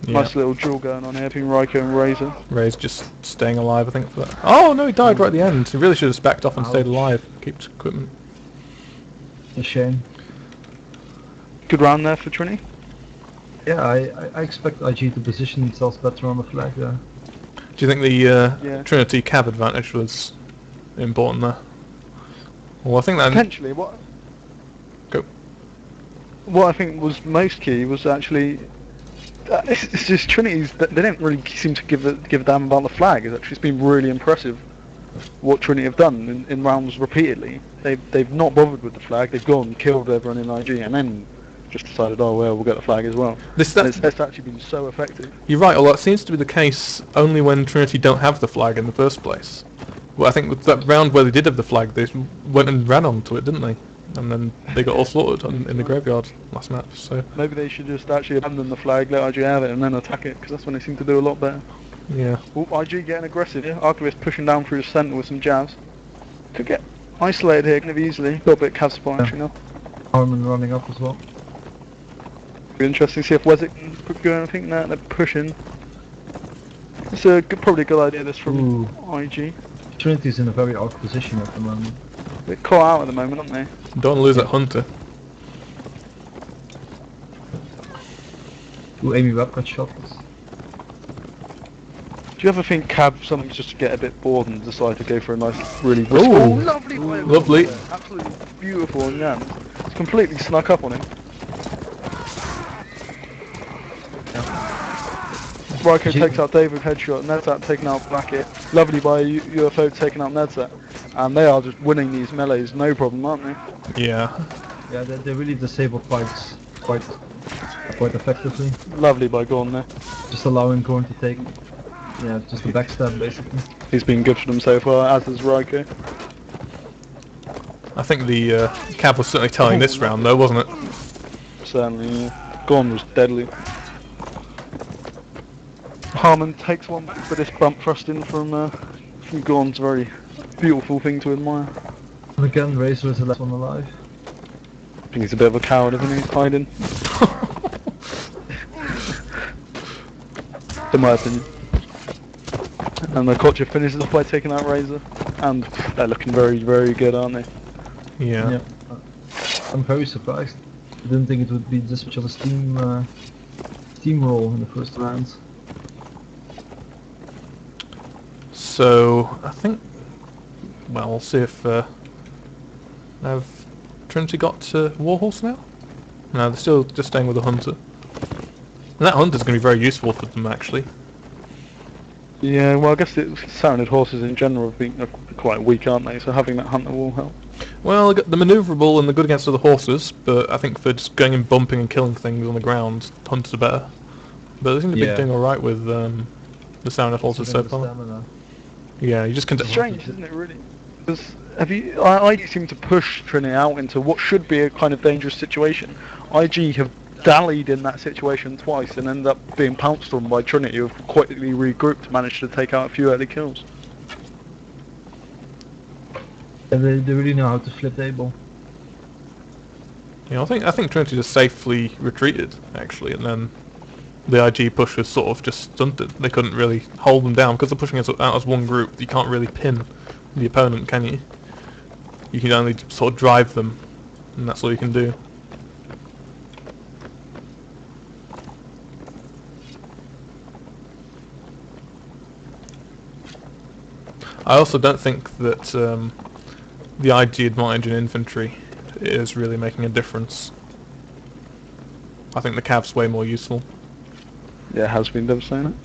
Yeah. Nice little duel going on here between Ryko and Razor. Ray's just staying alive, I think, for that. Oh no, he died right at the end. He really should have backed off and stayed Ouch. alive. Keeps equipment. A shame. Good round there for Trinity. Yeah, I expect IG to position themselves better on the flag there. Do you think the Yeah. Trinity cab advantage was important there? Well, I think that. Potentially, what Go. I think was most key was actually it's just Trinity's. They don't really seem to give a damn about the flag. It's actually been really impressive what Trinity have done in rounds repeatedly. They've not bothered with the flag. They've gone killed everyone in IG and then just decided, oh well, we'll get the flag as well. And it's actually been so effective. You're right, although it seems to be the case only when Trinity don't have the flag in the first place. Well, I think with that round where they did have the flag, they went and ran onto it, didn't they? And then they got all slaughtered in the graveyard last match, so... Maybe they should just actually abandon the flag, let IG have it, and then attack it, because that's when they seem to do a lot better. Yeah. Ooh, IG getting aggressive here. Archivist pushing down through the centre with some jabs. Could get isolated here kind of easily. A little bit Cav support actually now. Harmon running up as well. Be interesting to see if Weswick can do anything now. They're pushing. It's probably a good idea this from IG. Trinity's in a very odd position at the moment. They're caught out at the moment, aren't they? Don't lose that hunter. Ooh, Amy Webb got shot. Do you ever think Cav something just to get a bit bored and decide to go for a nice, really... Ooh. lovely! fire Lovely. there. Absolutely beautiful on Jan. It's completely snuck up on him. Ryko takes out David, headshot, Nedzat taking out Blackett. Lovely by UFO taking out Nedzat. And they are just winning these melees, no problem, aren't they? Yeah. Yeah, they really disable Pikes quite effectively. Lovely by Gorn there. Just allowing Gorn to take, yeah, just a backstab basically. He's been good for them so far, as has Ryko. I think the Cav was certainly telling this round though, wasn't it? Certainly, yeah. Gorn was deadly. Harmon takes one for this bump thrusting from Gorn's very beautiful thing to admire. And again, Razor is the last one alive. I think he's a bit of a coward, isn't he? He's hiding. In my opinion. And the Kocha finishes off by taking out Razor. And they're looking very, very good, aren't they? Yeah. Yeah. I'm very surprised. I didn't think it would be this much of a steamroll in the first round. So I think, well, we'll see if have Trinity got Warhorse now. No, they're still just staying with the Hunter. And that Hunter's going to be very useful for them actually. Yeah, well I guess the Saranid horses in general have been quite weak, aren't they? So having that Hunter will help. Well, they're manoeuvrable and they're good against other horses, but I think for just going and bumping and killing things on the ground, Hunters are better. But they seem to be doing alright with the Saranid horses so far. Yeah, you just can. It's strange, isn't it, really? Because I seem to push Trinity out into what should be a kind of dangerous situation. IG have dallied in that situation twice and ended up being pounced on by Trinity, who have quickly regrouped, managed to take out a few early kills. Yeah, they really know how to flip table. Yeah, I think Trinity just safely retreated actually, and then the IG push was sort of just stunted. They couldn't really hold them down because they're pushing out as one group. You can't really pin the opponent, can you? You can only sort of drive them, and that's all you can do. I also don't think that the IG advantage in infantry is really making a difference. I think the Cav's way more useful. Yeah, it has been devastating.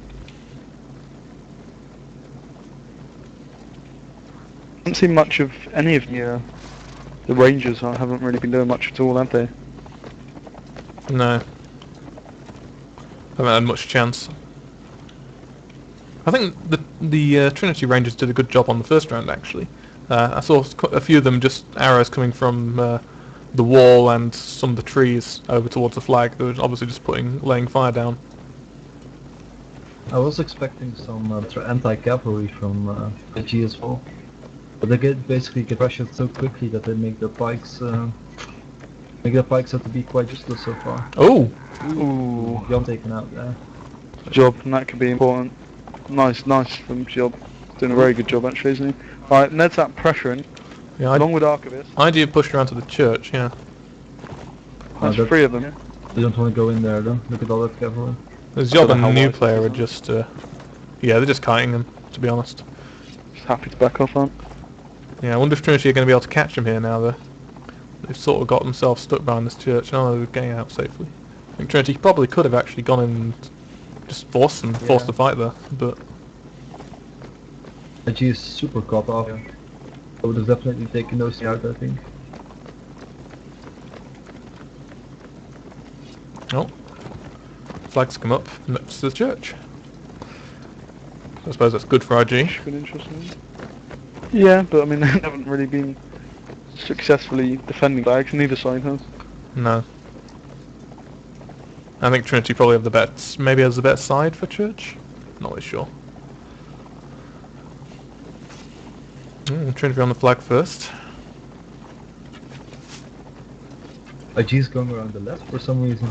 I haven't seen much of any of the Rangers. I haven't really been doing much at all, have they? No. Haven't had much chance. I think the Trinity Rangers did a good job on the first round actually. I saw a few of them just arrows coming from the wall and some of the trees over towards the flag. They were obviously just laying fire down. I was expecting some anti-cavalry from IG as well, but they basically get pressured so quickly that they make their pikes have to be quite useless so far. Oh! Ooh, Jan taken out there. job, and that could be important. Nice from Job. Doing a very good job actually, isn't he? Alright, Ned's at pressuring, Yeah, along with Archivist. IG pushed around to the church, yeah. That's that's- 3 of them. They don't want to go in there though. Look at all that cavalry. There's Job don't know and how New wide Player it are is, just, yeah, they're just kiting him, to be honest. Just happy to back off on. Yeah, I wonder if Trinity are going to be able to catch him here now, though. They've sort of got themselves stuck behind this church, now they're getting out safely. I think Trinity probably could have actually gone in and just forced the fight there, but... IG is super caught off. I would have definitely taken those out, I think. Oh. Flags come up next to the church. I suppose that's good for IG. It's been interesting. Yeah, but I mean, they haven't really been successfully defending flags, neither side has. No. I think Trinity probably have the bets. Maybe has the better side for church? Not really sure. Trinity on the flag first. IG is going around the left for some reason.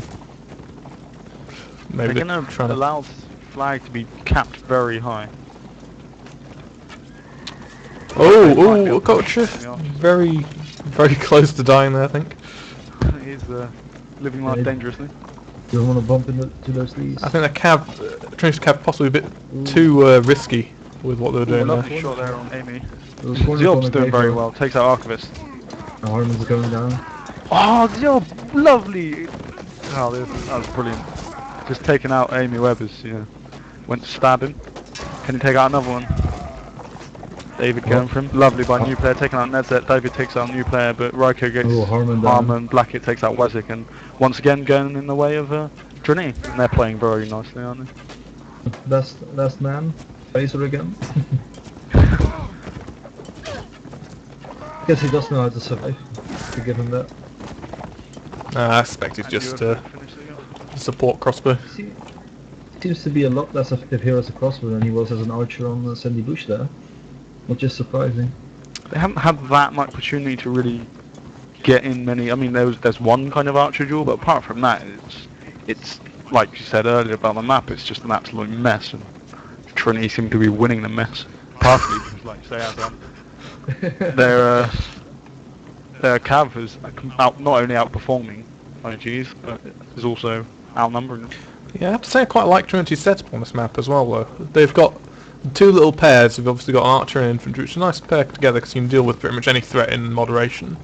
Maybe They're they're going to trying to... allow this flag to be capped very high. Oh, Coach! Very close to dying there, I think. He's living life dangerously. You don't want to bump into those leaves. I think the Trinity's cab possibly a bit too risky with what they were doing there. Lovely shot there on Amy. Diob's Diob's doing very well, takes out Archivist. Harmon's going down. Oh, Diob, lovely! Oh, that was brilliant. Just taking out Amy Webbers, yeah. Went to stab him. Can he take out another one? David going for him. Lovely by new player, taking out Nedzet. David takes out new player, but Raiko gets Oh, Harmon down. Harmon. Blackett takes out Weswick, and once again going in the way of Trinity. And they're playing very nicely, aren't they? Last man. Razor again. Guess he does know how to survive. To give him that. I expect he's just support crossbow. See, seems to be a lot less effective here as a crossbow than he was as an archer on Sandy Bush there. Which is surprising. They haven't had that much opportunity to really get in many. I mean, there's one kind of archer duel, but apart from that, it's like you said earlier about the map. It's just an absolute mess, and Trinity seem to be winning the mess. Partly because, like you say, Adam, their cav is not only outperforming IGs, but is also outnumbering them. Yeah, I have to say I quite like Trinity's setup on this map as well, though. They've got two little pairs. They've obviously got archer and infantry, which is a nice pair together because you can deal with pretty much any threat in moderation.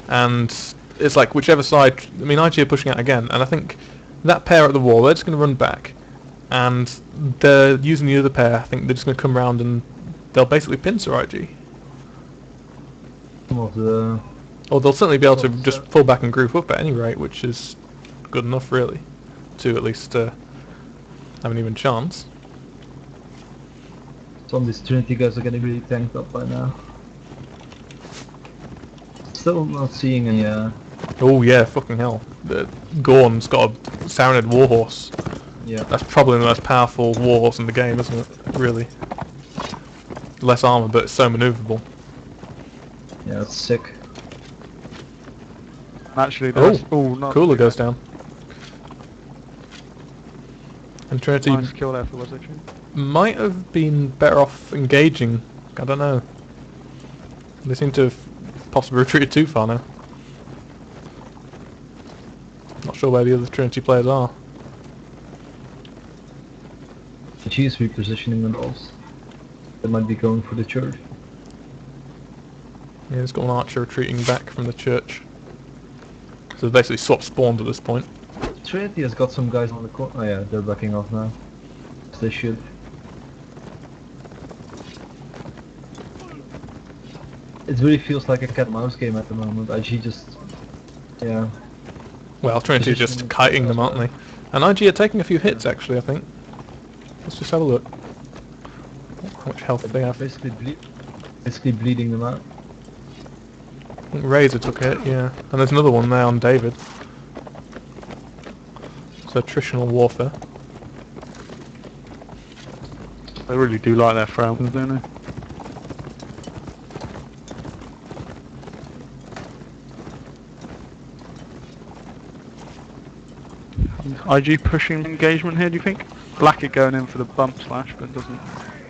And it's like whichever side. I mean, IG are pushing out again, and I think that pair at the wall, they're just going to run back, and they're using the other pair. I think they're just going to come round and they'll basically pincer IG. Some of the... Or they'll certainly be able to just pull back and group up at any rate, which is good enough, really, to at least have an even chance. Some of these Trinity guys are getting really tanked up by now. Still not seeing any... Oh yeah, fucking hell. Gorn's got a Saronid warhorse. Yeah. That's probably the most powerful warhorse in the game, isn't it? Really. Less armor, but it's so maneuverable. Yeah, it's sick. Actually, there's Cooler goes down. And Trinity nice kill there for Weswick. might have been better off engaging. I don't know. They seem to have possibly retreated too far now. Not sure where the other Trinity players are. She's repositioning themselves. They might be going for the church. Yeah, there's got an archer retreating back from the church. So they basically swapped spawns at this point. Trinity has got some guys on the corner. Oh yeah, they're backing off now. As they should. It really feels like a cat and mouse game at the moment. IG just... yeah. Well, Trinity's just kiting them, aren't they? And IG are taking a few hits, actually, I think. Let's just have a look. How much health do they have? Basically bleeding them out. I think Razor took a hit, yeah. And there's another one there on David. It's attritional warfare. They really do like their frowns, don't they? IG pushing engagement here, do you think? Blackett going in for the bump slash, but doesn't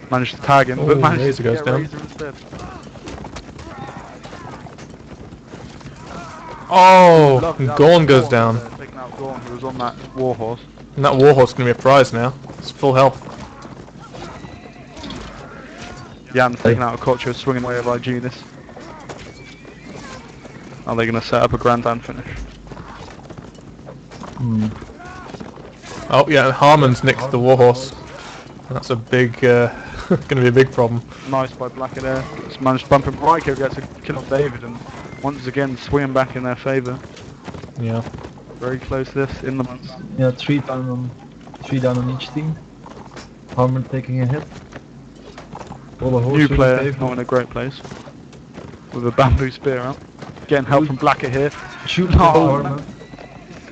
manage to tag him. But manages Razor to goes get down. Razor instead. Oh! Lovely, that Gorn was goes down. there, taking out Gorn, who was on that warhorse. And that warhorse is going to be a prize now. It's full health. Jan's taking out a Kocho, swinging away over IG this. Are they going to set up a Grand Dam finish? Oh yeah, and Harmon's nicked the warhorse. That's a big, going to be a big problem. Nice by Blackett there. It's managed to bump him. Raiko gets a kill on David and once again swinging back in their favour. Yeah. Very close this, in the months. Yeah, three down on each team. Harmon taking a hit. All the New player, not in a great place. With a bamboo spear out. Getting help from Blackett here. Shoot Oh,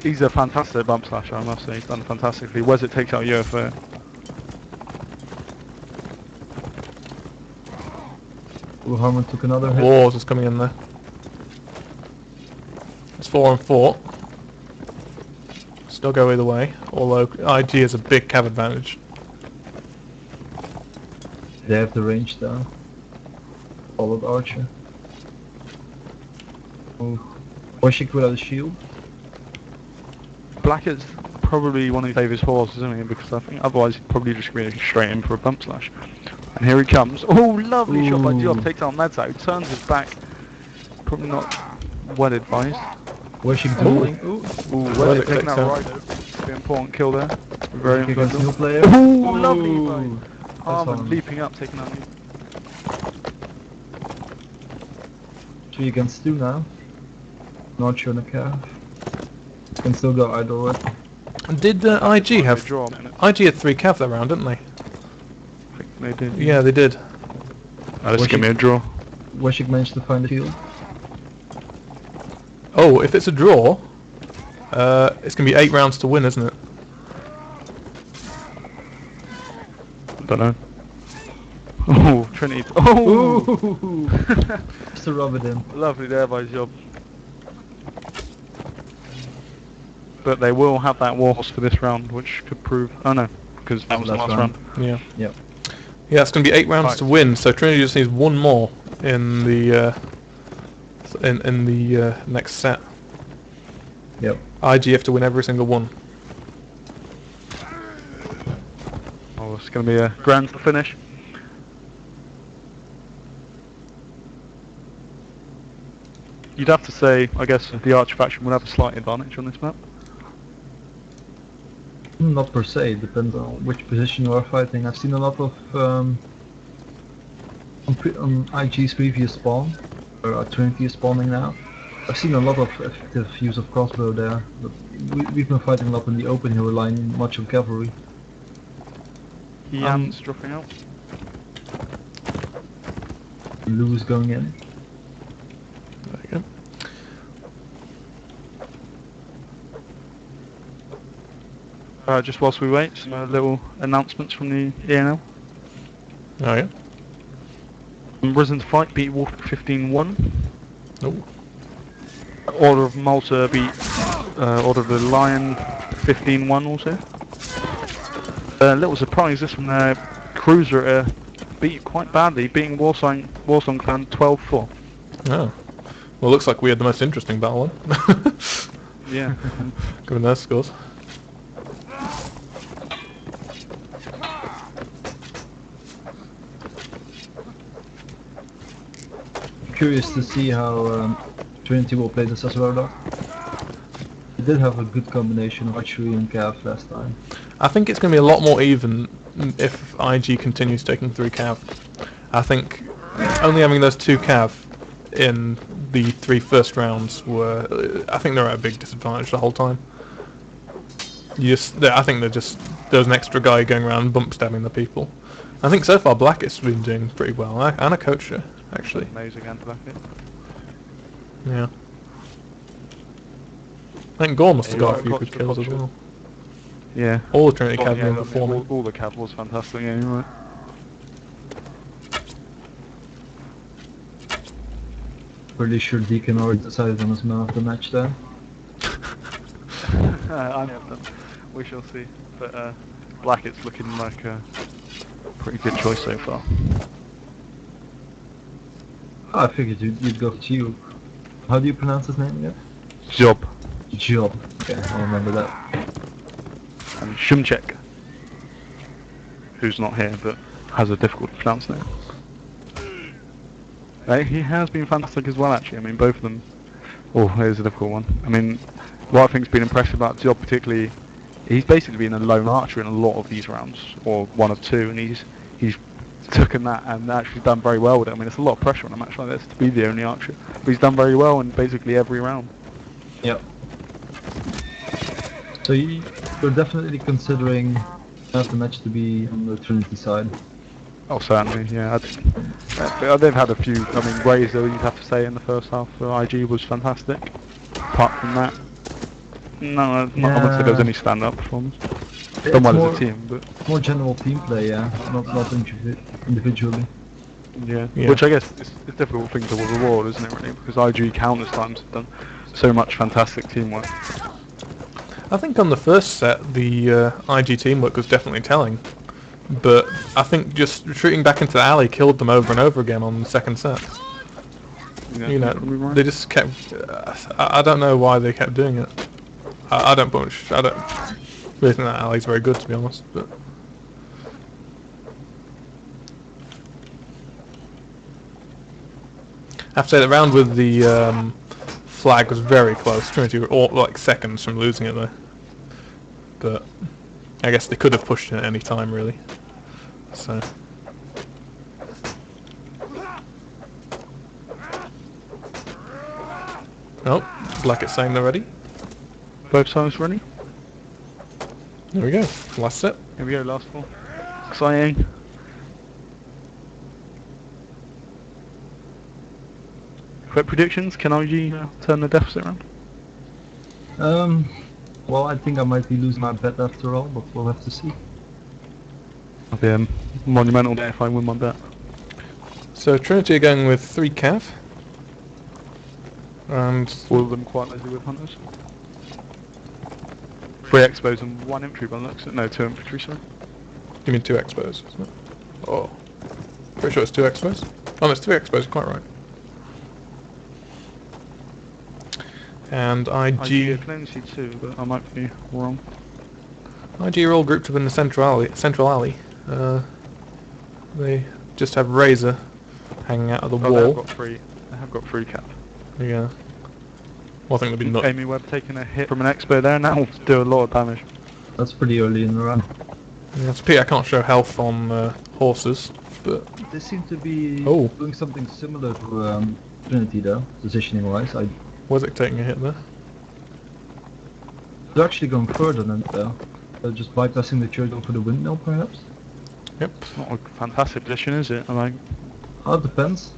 he's a fantastic bump slasher, I must say. He's done fantastically. Weswick takes out UFO. Harmon took another hit. Wars is coming in there. It's 4 and 4. Still go either way, although IG has a big cav advantage. They have the range down. Followed Archer. Oh. Washik without a shield. Blackett's probably one of his favourite horses, isn't he? Because I think otherwise he'd probably just go straight in for a bump slash. And here he comes. Oh, lovely shot by Diop. Takes out Nedzak, who turns his back. Probably not well advised. Washik dueling. Ooh, Weswick taking out Rido. Very important kill there. Very Kick against new player. Ooh, lovely, Ooh, bro. that's Harmon on. leaping up, taking that lead. 3 against 2 now. Not sure on the calf. Can still go either way. Did IG Might be a have... draw a minute. IG had 3 cav that round, didn't they? I think they did. Yeah, they did. Let's give me a draw. Weshik managed to find the field. Oh, if it's a draw, it's going to be 8 rounds to win, isn't it? Don't know. Oh, Trinity. Oh! Ooh! Just to rub it in. Lovely there by Job. But they will have that warhorse for this round, which could prove... Oh no, because that was the last round. Yeah. Yep. Yeah, it's going to be 8 rounds Right. to win, so Trinity just needs 1 more in the next set. Yep. IG have to win every single one. Oh, it's going to be a grand to finish. You'd have to say, I guess, the Archer faction would have a slight advantage on this map. Not per se, it depends on which position you are fighting. I've seen a lot of on IG's previous spawn, or Trinity is spawning now. I've seen a lot of effective use of crossbow there, but we've been fighting a lot in the open here, relying much on cavalry. Jan's dropping out. Lou is going in. There you go. Just whilst we wait, some little announcements from the ENL. Oh yeah. Risen to Fight beat Wolf 15-1. Oh. Order of Malta beat Order of the Lion 15-1 also. A little surprise, this one Cruiser beat quite badly, beating Warsong Clan 12-4. Oh. Well, looks like we had the most interesting battle one. Yeah. Given those scores. Curious to see how Trinity will play this as well though. They did have a good combination of archery and cav last time. I think it's going to be a lot more even if IG continues taking 3 cav. I think only having those 2 cav in the 3 first rounds were... I think they're at a big disadvantage the whole time. I think there's an extra guy going around bump stabbing the people. I think so far Blackett's been doing pretty well, and a coacher, actually. Amazing anti-Blackett. Yeah. I think Gore must have Yeah, got a right, few got good the kills as culture. well. Yeah. All the Trinity Oh, cav yeah, were I mean, performing. all the cav was fantastic, yeah, you're right. Pretty sure Deacon already decided on his man of the match there. I have them. We shall see. But Blackett's looking like a pretty good choice so far. I figured you'd go for Gio. How do you pronounce his name again? Job. Job. Okay, I'll remember that. And Shumchek, who's not here but has a difficult to pronounce name. He has been fantastic as well, actually. I mean, both of them. Oh, here's a difficult one. I mean, what I think's been impressive about Job particularly, he's basically been a lone archer in a lot of these rounds, or 1 of 2, and he's taken that and actually done very well with it. I mean, it's a lot of pressure on a match like this to be the only archer, but he's done very well in basically every round. Yep. So you're definitely considering the match to be on the Trinity side. Oh, certainly, yeah. They've had a few. I mean, Razor, you'd have to say, in the first half for IG was fantastic. Apart from that, no, I wouldn't say there was any stand-up performance. Done well as a team, but more general team play, yeah, not individually. yeah. Yeah. Which I guess is a difficult thing to reward, isn't it, really? Because IG countless times have done so much fantastic teamwork. I think on the first set, the IG teamwork was definitely telling. But I think just retreating back into the alley killed them over and over again on the second set. Yeah, You know, probably right. they just kept... I don't know why they kept doing it. I don't really think that alley's very good, to be honest. But I have to say the round with the flag was very close. Trinity were all like seconds from losing it though. But I guess they could have pushed it at any time, really. So. Oh, Black is saying they're ready. Both sides ready? There we go. Last set. Here we go, last four. Exciting. Quick predictions, can IG turn the deficit around? Well, I think I might be losing my bet after all, but we'll have to see. It'll be a monumental day if I win my bet. So Trinity are going with 3 cav. And All of them quite lazy with hunters. 3 expos and 1 infantry by the looks of it. No, 2 infantry, sorry. you mean 2 expos, isn't it? Oh. Pretty sure it's 2 expos. Oh, it's 3 expos, quite right. And IG, I IG can only see 2, but I might be wrong. are all grouped up in the central alley. They just have Razor hanging out of the Oh, wall. they have got 3 cap. Yeah. Well, I think they'll be not. Amy Webb taking a hit from an expo there, and that will do a lot of damage. That's pretty early in the run. Yeah, it's a pity I can't show health on horses, but They seem to be Oh. doing something similar to Trinity though, positioning-wise. was it taking a hit there? They're actually going further than it though. They're just bypassing the church over the windmill, perhaps? Yep. It's not a fantastic position, is it? I mean, Oh, it depends.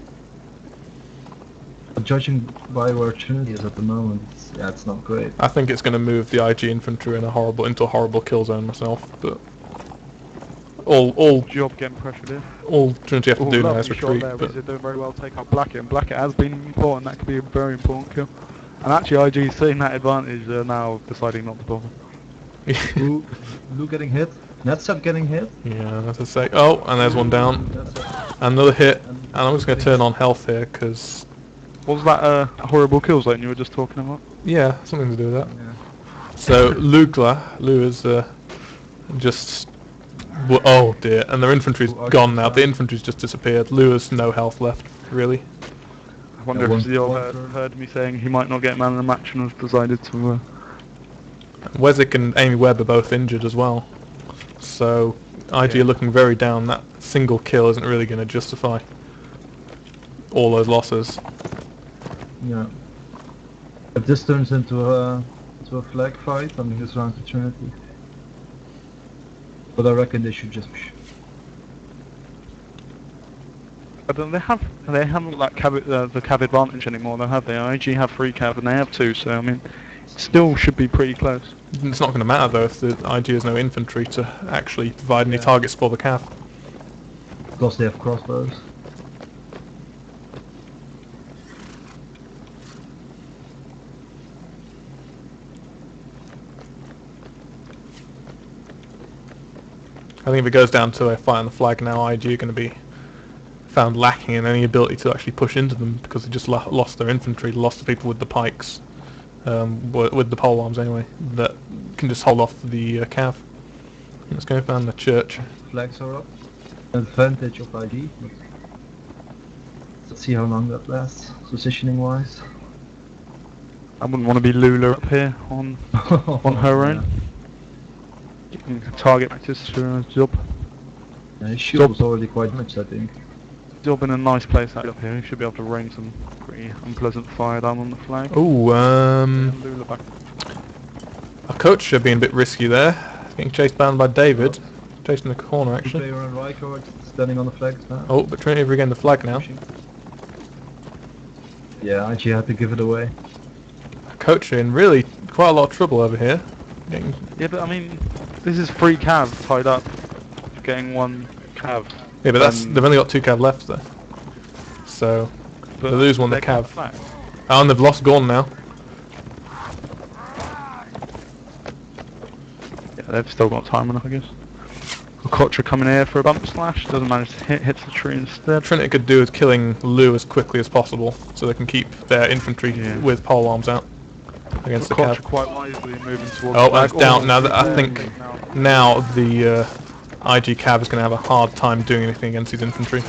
But judging by where Trinity is at the moment, it's not great. I think it's going to move the IG infantry into a horrible kill zone myself, but all job getting pressured in. Trinity have to do now is Lovely shot retreat. there. But Wizard doing very well. Take out Blackett, and Blackett has been important. That could be a very important kill. And actually, IG seeing that advantage now deciding not to bother. Ooh, Lou getting hit. Netsep getting hit. yeah, that's a sec. Oh, and there's one down. Another hit, and I'm just going to turn on health here because What was that horrible kill zone you were just talking about? yeah, something to do with that. Yeah. So Lou is just oh dear, and their infantry's gone now. The infantry's just disappeared. Lou has no health left, really. I wonder Yeah, if the old one- heard me saying he might not get man of the match and has decided to. Wezzik and Amy Webb are both injured as well, so IG Yeah. are looking very down. That single kill isn't really going to justify all those losses. Yeah. If this turns into a flag fight, I think it's round to Trinity. But I reckon they should just. I don't. They haven't got that the cav advantage anymore, though, have they? IG have 3 cav and they have 2, so I mean, it still should be pretty close. It's not going to matter though if the IG has no infantry to actually provide any Yeah. targets for the cav. Plus they have crossbows. I think if it goes down to a fight on the flag now, IG are going to be found lacking in any ability to actually push into them because they just lost their infantry, lost the people with the pikes, with the pole arms anyway, that can just hold off the cav. Let's go find the church. Flags are up. Advantage of IG. Let's see how long that lasts, positioning wise. I wouldn't want to be Lula up here on her own. Target practice for a job. Yeah, his shield was already quite much, I think. Job in a nice place up here. He should be able to rain some pretty unpleasant fire down on the flag. Oh, Lula back. our coach being a bit risky there, getting chased down by David, chasing the corner actually. Player and Rycord standing on the flags now. Oh, but Trinity have regained the flag now. Yeah, IG had to give it away. Coach in really quite a lot of trouble over here. Getting Yeah, but I mean, this is 3 cav tied up, getting 1 cav. Yeah, but they've only got 2 cav left though. So they lose one the cav. Oh, and they've lost Gorn now. Yeah, they've still got time enough, I guess. Kokotra coming here for a bump slash, doesn't manage to hits the tree instead. Trinity could do is killing Lou as quickly as possible, so they can keep their infantry with pole arms out against the Kokotra cav. quite wisely moving towards Oh, the flag. and it's down now. I think now the IG cav is going to have a hard time doing anything against his infantry.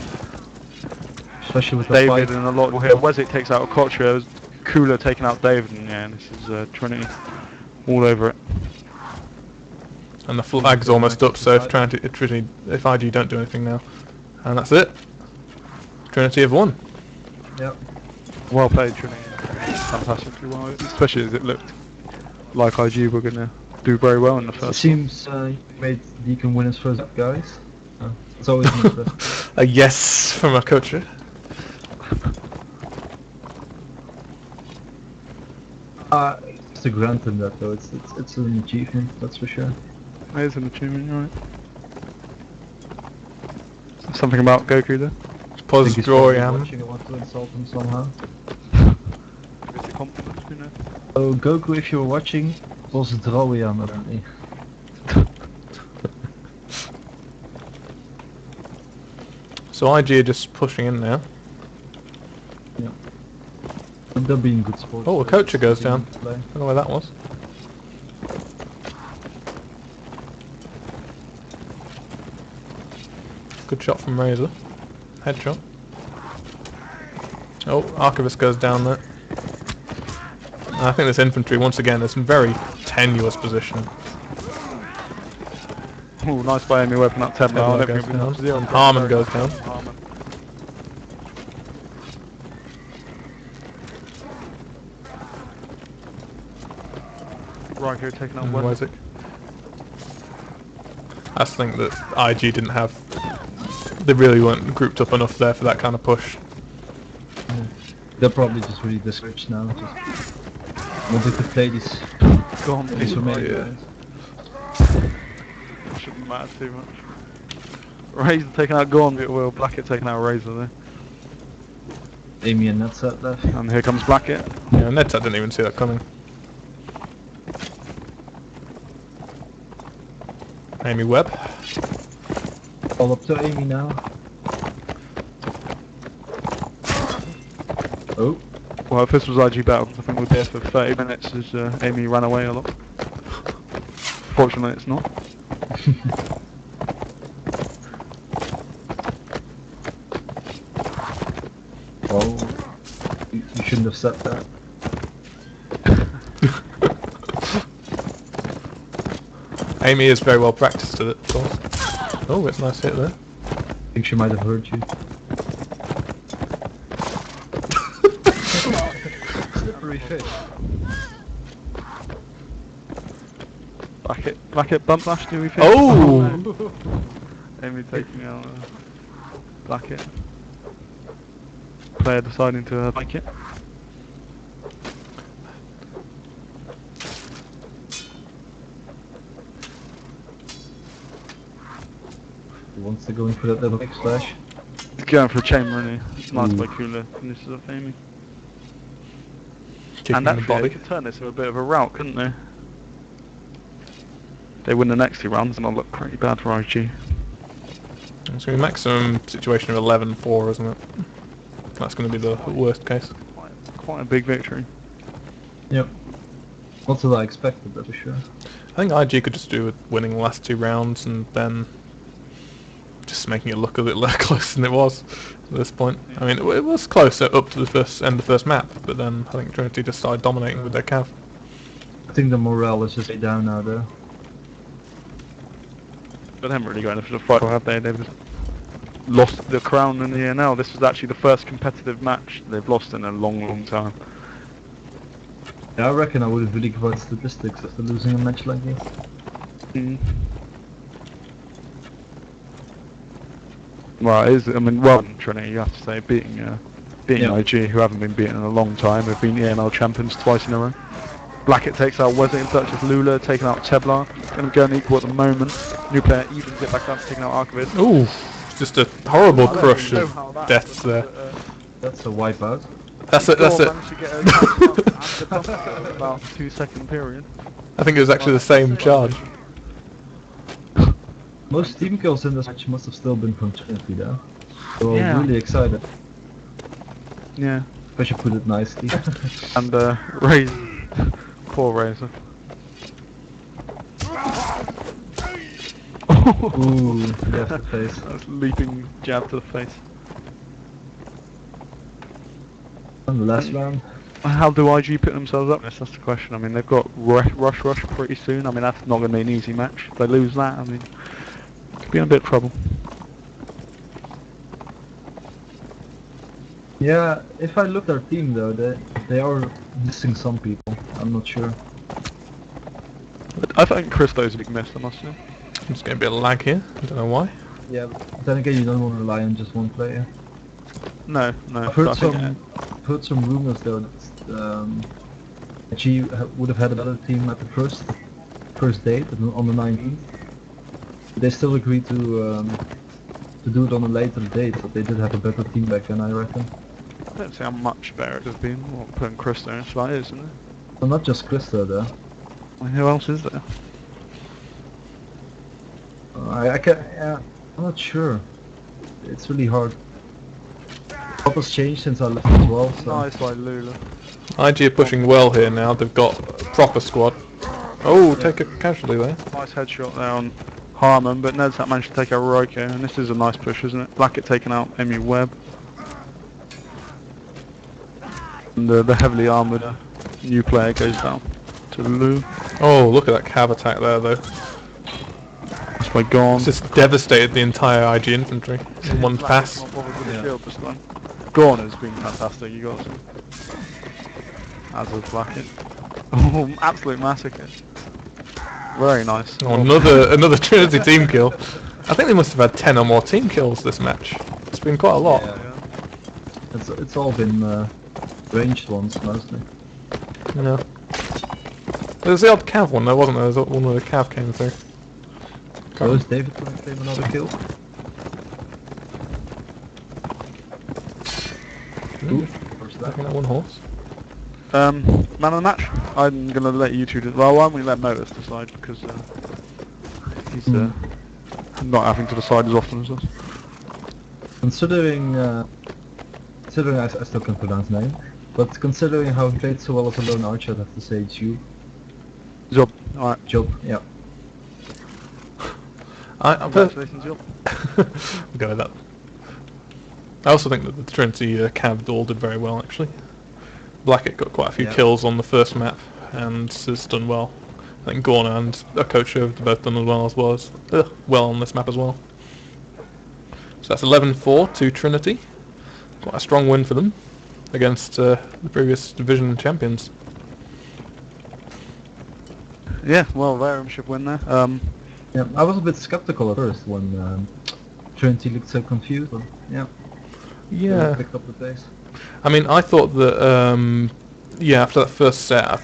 Especially with the David fight. and a lot here. Wezzik takes out Kokotra, Kula taking out David, and yeah, this is Trinity all over it. And the flag's almost up, so if if IG don't do anything now. And that's it. Trinity have won. Yep. Well played, Trinity. Fantastically well, especially as it looked like IG were going to do very well in the It first. seems you made Deacon win his first guys. It's always an impressive. A yes from our coach. It's to grant him that though. It's an achievement, that's for sure. It is an achievement, right? Something about Goku there? Pause Think he's draw, probably yeah. watching. I want to insult him somehow. It's a compliment, you know. Oh, Goku, if you're watching, pozdrowię apparently. So IG are just pushing in now. Yeah. But they're being good sports. Oh, a coacher goes down. Play. I don't know where that was. Good shot from Razor. Headshot. Oh, Archivist goes down there. I think this infantry, once again, is in very tenuous position. Oh, nice by Amy weapon up 10 now. I don't think goes we've been up to down. zero. And Harmon goes down. Harmon. Right here taking out And weapon. Weswick. I just think that IG didn't have... They really weren't grouped up enough there for that kind of push. They're probably just really discouraged now. Just wanting to play these Gone. familiar yeah. guys. Shouldn't matter too much. Razor taking out Gauntlet, Will Blackett taking out Razor there. Amy and Netset left. And here comes Blackett. Yeah, Nedtat didn't even see that coming. Amy Webb. All up to Amy now. Oh, Well, if this was IG battle, I think we'd be here for 30 minutes as Amy ran away a lot. Fortunately, it's not. well, you shouldn't have said that. Amy is very well practiced at it, of course. Oh, it's a nice hit there. I think she might have heard you. Slippery fish. Blackett bump flash, do we think? Oh! Amy taking out Blackett. Player deciding to like it. He wants to go in for that little big slash. He's going for a chamber, isn't he? Nice by Cooler. Finishes off Amy. Kicking And in the actually, they body. could turn this into a bit of a rout, couldn't they? They win the next 2 rounds and it'll look pretty bad for IG. It's going to be maximum situation of 11-4, isn't it? That's going to be the worst case. Quite a big victory. Yep. Not that I expected, that for sure. I think IG could just do with winning the last 2 rounds and then just making it look a bit less close than it was at this point. I mean, it was closer up to the end of the first map, but then I think Trinity just started dominating with their cav. I think the morale is just way down now though. But they haven't really got anything to fight for, have they? They've just lost the crown in the ENL. This was actually the first competitive match they've lost in a long, long time. Yeah, I reckon I would have really given statistics after losing a match like this. Well, it is, I mean, well done, Trinity, you have to say, beating Yeah. IG, who haven't been beaten in a long time. They've been ENL champions twice in a row. Blackett takes out Wesley in touch with Lula, taking out Teblar. Going to go and equal at the moment. New player evens it back up, taking out Archivist. Ooh, just a horrible I don't crush know how of that deaths was, there. That's a wipeout. That's it, that's it. Managed to get a counter and the bumper in about 2-second period. I think it was actually the same charge. Most team kills in this match must have still been from Trinity though. So Yeah. I'm really excited. Yeah. I should put it nicely. And Razor. Poor Razor. Ooh, left the face. That's leaping jab to the face. And the last round. How do IG put themselves up? That's the question. I mean, they've got Rush pretty soon. I mean, that's not going to be an easy match. If they lose that, I mean, could be in a bit of trouble. Yeah, if I look at their team though, they are missing some people. I'm not sure. But I think Christo's a big miss, I must say. There's going to be a lag here. I don't know why. Yeah, but then again, you don't want to rely on just one player. No. I've heard I think, heard some rumors though that G would have had a better team at the first date on the 19th. They still agreed to do it on a later date, but they did have a better team back then, I reckon. I don't see how much better it would have been putting Christo in as well, isn't it? Well, not just Krista though. I mean, who else is there? I can't. Yeah, I'm not sure. It's really hard. A lot has changed since I left as well. So. Nice like Lula. IG are pushing well here now. They've got a proper squad. Oh, take a casualty there. Nice headshot there on Harmon, but Ned's managed to take out Roiko, and this is a nice push, isn't it? Blackett taking out Emu Webb. And the heavily armoured new player goes down to Lou. Oh, look at that cav attack there, though. That's by Gone. It's just devastated the entire IG infantry in one pass. Not bothered with the shield this time. Gone has been fantastic, you got to see. As was Blackett. Oh, absolute massacre. Very nice. Oh, another Trinity team kill. I think they must have had 10 or more team kills this match. It's been quite a lot. Yeah. It's all been ranged ones mostly. Yeah. There's the odd cav one though, wasn't there? There's one where the cav came through. So is David going to claim another kill? Ooh, where's that? Taking that one horse. Man of the match? I'm going to let you two well, why don't we let Notice decide, because he's not having to decide as often as us. Considering I still can't pronounce his name, but considering how he played so well as a lone archer, I'd have to say it's you. Job. Alright. Job, yeah. Congratulations, Job. I'll go with that. I also think that the Trinity cav all did very well actually. Blackett got quite a few kills on the first map and has done well. I think Gorna and Okocha have both done as well on this map as well. So that's 11-4 to Trinity. Quite a strong win for them against the previous division champions. Yeah, well, Verum should win there. Yeah, I was a bit skeptical at first when Trinity looked so confused, but yeah. Yeah. Picked up the pace. I mean, I thought that, after that first set,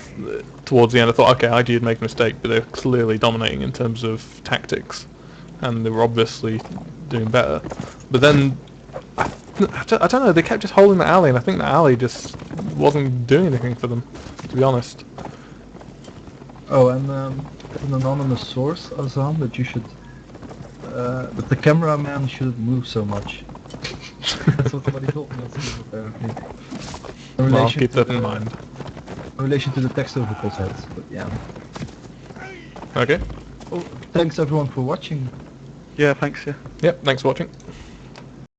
towards the end, I thought, okay, IG had made a mistake, but they're clearly dominating in terms of tactics, and they were obviously doing better. But then, I don't know, they kept just holding the alley, and I think the alley just wasn't doing anything for them, to be honest. Oh, and an anonymous source, Azam, that you should, that the cameraman shouldn't move so much. That's what somebody told me apparently. Well, I'll keep that in mind. In relation to the text over people's heads, but yeah. Okay. Well, thanks everyone for watching. yeah, thanks, yeah. Yep, thanks for watching.